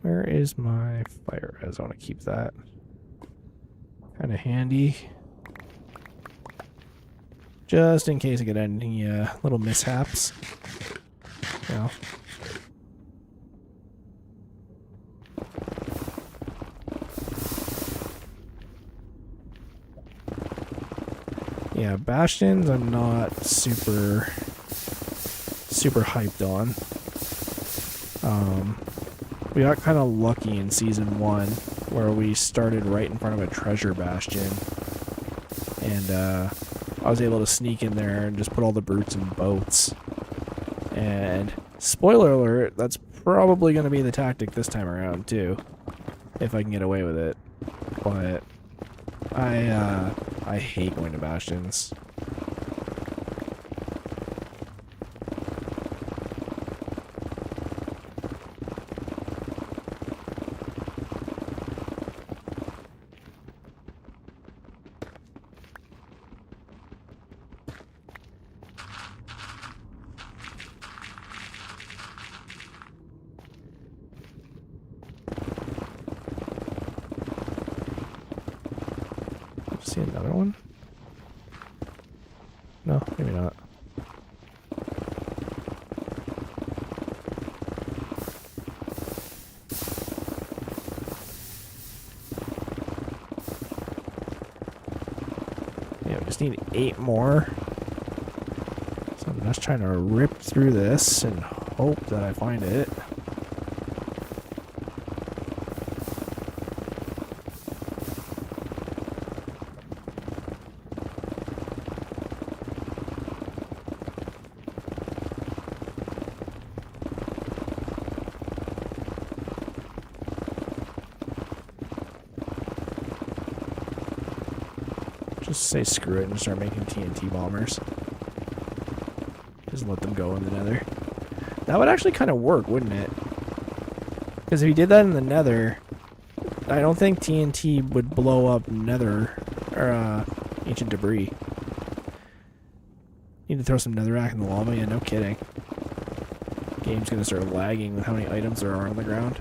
Where is my fire res? I want to keep that. Kind of handy. Just in case I get any little mishaps. You know. Yeah, Bastions I'm not super hyped on. We got kind of lucky in Season 1 where we started right in front of a treasure bastion. And I was able to sneak in there and just put all the brutes in boats. And spoiler alert, that's probably going to be the tactic this time around too. If I can get away with it. But I hate going to bastions. See another one? No, maybe not. Yeah, we just need 8 more. So I'm just trying to rip through this and hope that I find it. Just say screw it and start making TNT bombers. Just let them go in the nether. That would actually kind of work, wouldn't it? Because if you did that in the nether, I don't think TNT would blow up nether or ancient debris. Need to throw some netherrack in the lava? Yeah, no kidding. Game's gonna start lagging with how many items there are on the ground.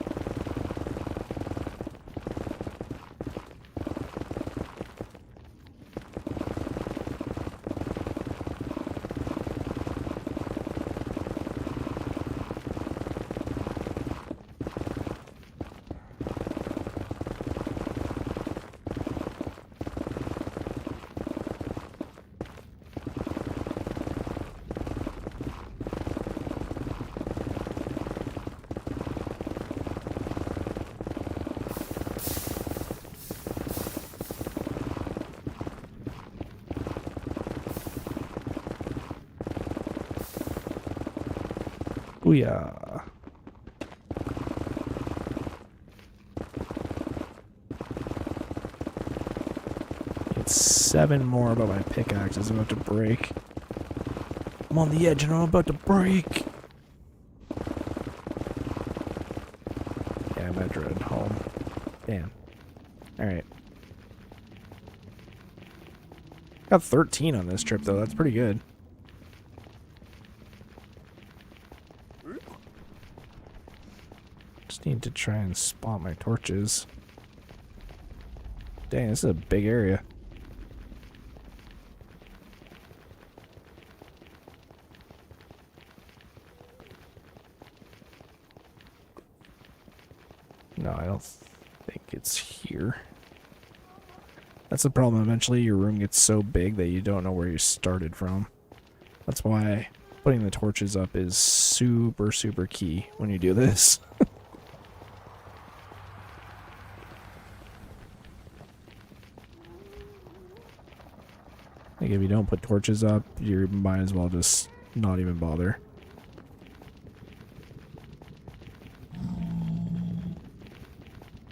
Booyah. It's 7 more, but my pickaxe is about to break. I'm on the edge and I'm about to break. Yeah, I'm at Dread home. Damn. Alright. Got 13 on this trip though, that's pretty good. Need to try and spot my torches. Dang, this is a big area. No, I don't think it's here. That's the problem. Eventually your room gets so big that you don't know where you started from. That's why putting the torches up is super, super key when you do this. Like, if you don't put torches up, you might as well just not even bother.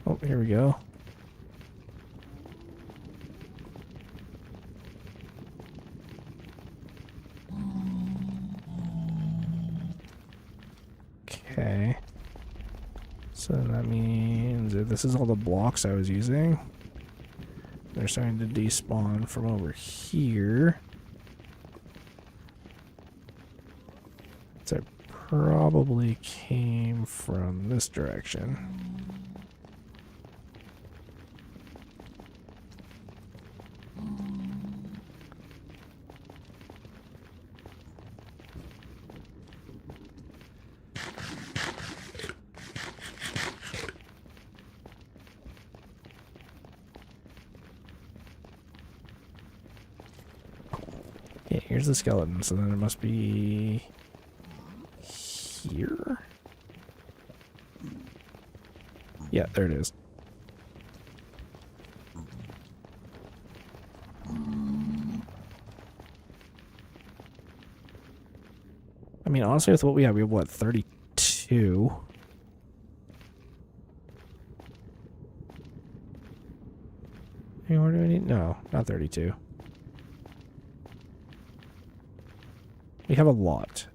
Oh, here we go. Okay. So that means if this is all the blocks I was using, they're starting to despawn from over here. So it probably came from this direction. Yeah, here's the skeleton, so then it must be here? Yeah, there it is. I mean, honestly, with what we have what, 32? Hey, what do I need? No, not 32. We have a lot.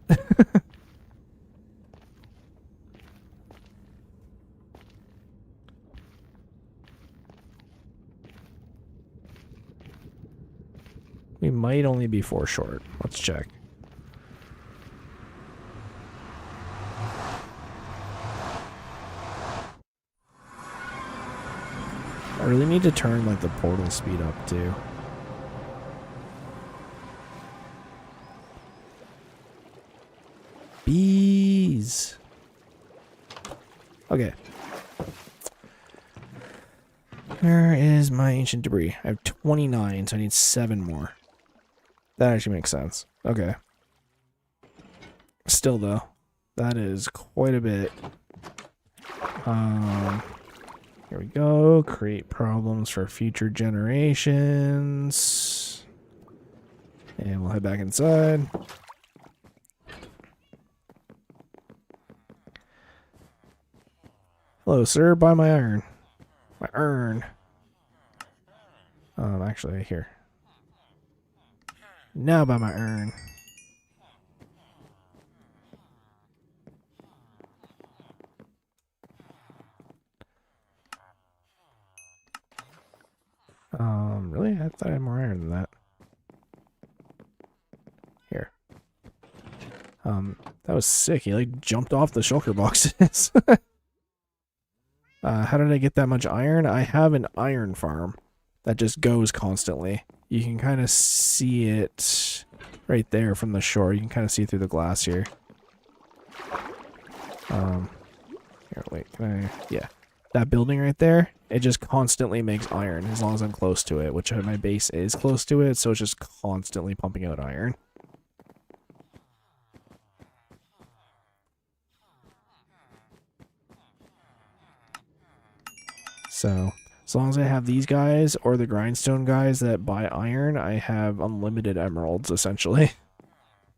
We might only be 4 short. Let's check. I really need to turn like the portal speed up too. Bees. Okay. Where is my ancient debris? I have 29, so I need 7 more. That actually makes sense. Okay. Still though, that is quite a bit. Here we go. Create problems for future generations. And we'll head back inside. Hello, sir. Buy my iron. My urn. Actually, here. Now buy my urn. Really? I thought I had more iron than that. Here. That was sick. He, like, jumped off the shulker boxes. How did I get that much iron? I have an iron farm that just goes constantly. You can kind of see it right there from the shore. You can kind of see through the glass here. Here, wait, can I... Yeah. That building right there, it just constantly makes iron as long as I'm close to it, which my base is close to it, so it's just constantly pumping out iron. So, as long as I have these guys or the grindstone guys that buy iron, I have unlimited emeralds, essentially.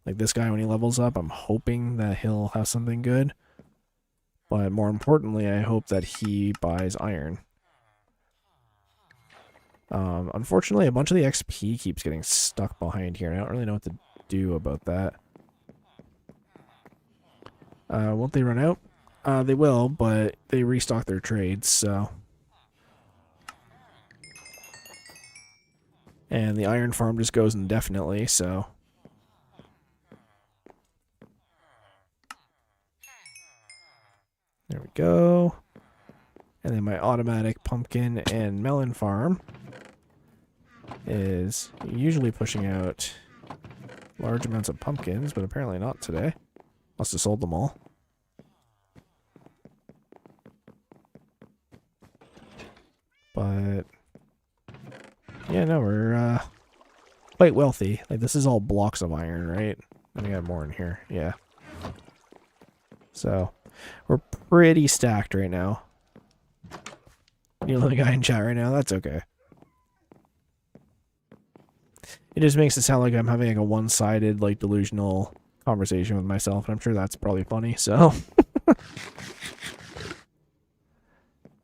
Like this guy, when he levels up, I'm hoping that he'll have something good. But more importantly, I hope that he buys iron. Unfortunately, a bunch of the XP keeps getting stuck behind here, and I don't really know what to do about that. Won't they run out? They will, but they restock their trades, so... And the iron farm just goes indefinitely, so... There we go. And then my automatic pumpkin and melon farm is usually pushing out large amounts of pumpkins, but apparently not today. Must have sold them all. But yeah, no, we're quite wealthy. Like, this is all blocks of iron, right? And we got more in here. Yeah. So we're pretty stacked right now. You know the guy in chat right now? That's okay. It just makes it sound like I'm having like a one-sided, like, delusional conversation with myself, and I'm sure that's probably funny, so.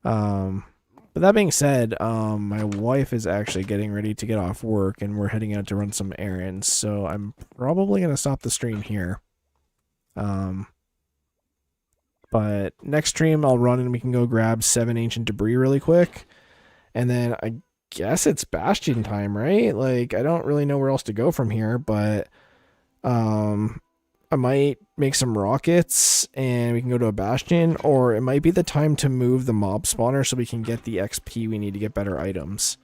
But that being said, my wife is actually getting ready to get off work, and we're heading out to run some errands, so I'm probably going to stop the stream here. But next stream I'll run and we can go grab 7 ancient debris really quick, and then I guess it's Bastion time, right? Like, I don't really know where else to go from here, but I might make some rockets and we can go to a Bastion, or it might be the time to move the mob spawner so we can get the XP we need to get better items.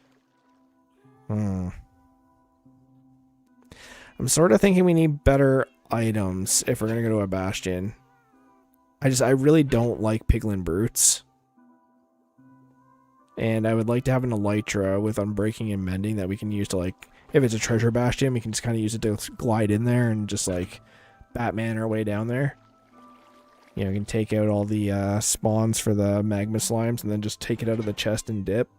I'm sort of thinking we need better items if we're going to go to a Bastion. I really don't like Piglin Brutes. And I would like to have an Elytra with Unbreaking and Mending that we can use to, like, if it's a treasure bastion, we can just kind of use it to glide in there and just, like, Batman our way down there. You know, we can take out all the spawns for the magma slimes and then just take it out of the chest and dip.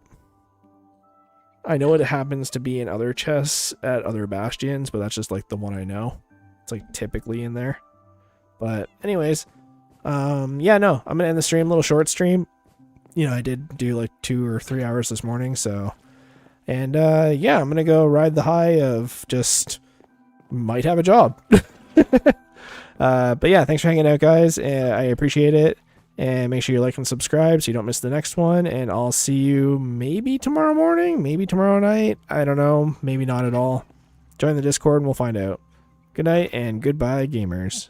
I know it happens to be in other chests at other bastions, but that's just, like, the one I know. It's, like, typically in there. But anyways, yeah, no, I'm gonna end the stream, little short stream. You know, I did do like 2 or 3 hours this morning, so. And yeah, I'm gonna go ride the high of just might have a job. But yeah, thanks for hanging out, guys. I appreciate it. And make sure you like and subscribe so you don't miss the next one. And I'll see you maybe tomorrow morning, maybe tomorrow night. I don't know, maybe not at all. Join the Discord and we'll find out. Good night and goodbye, gamers.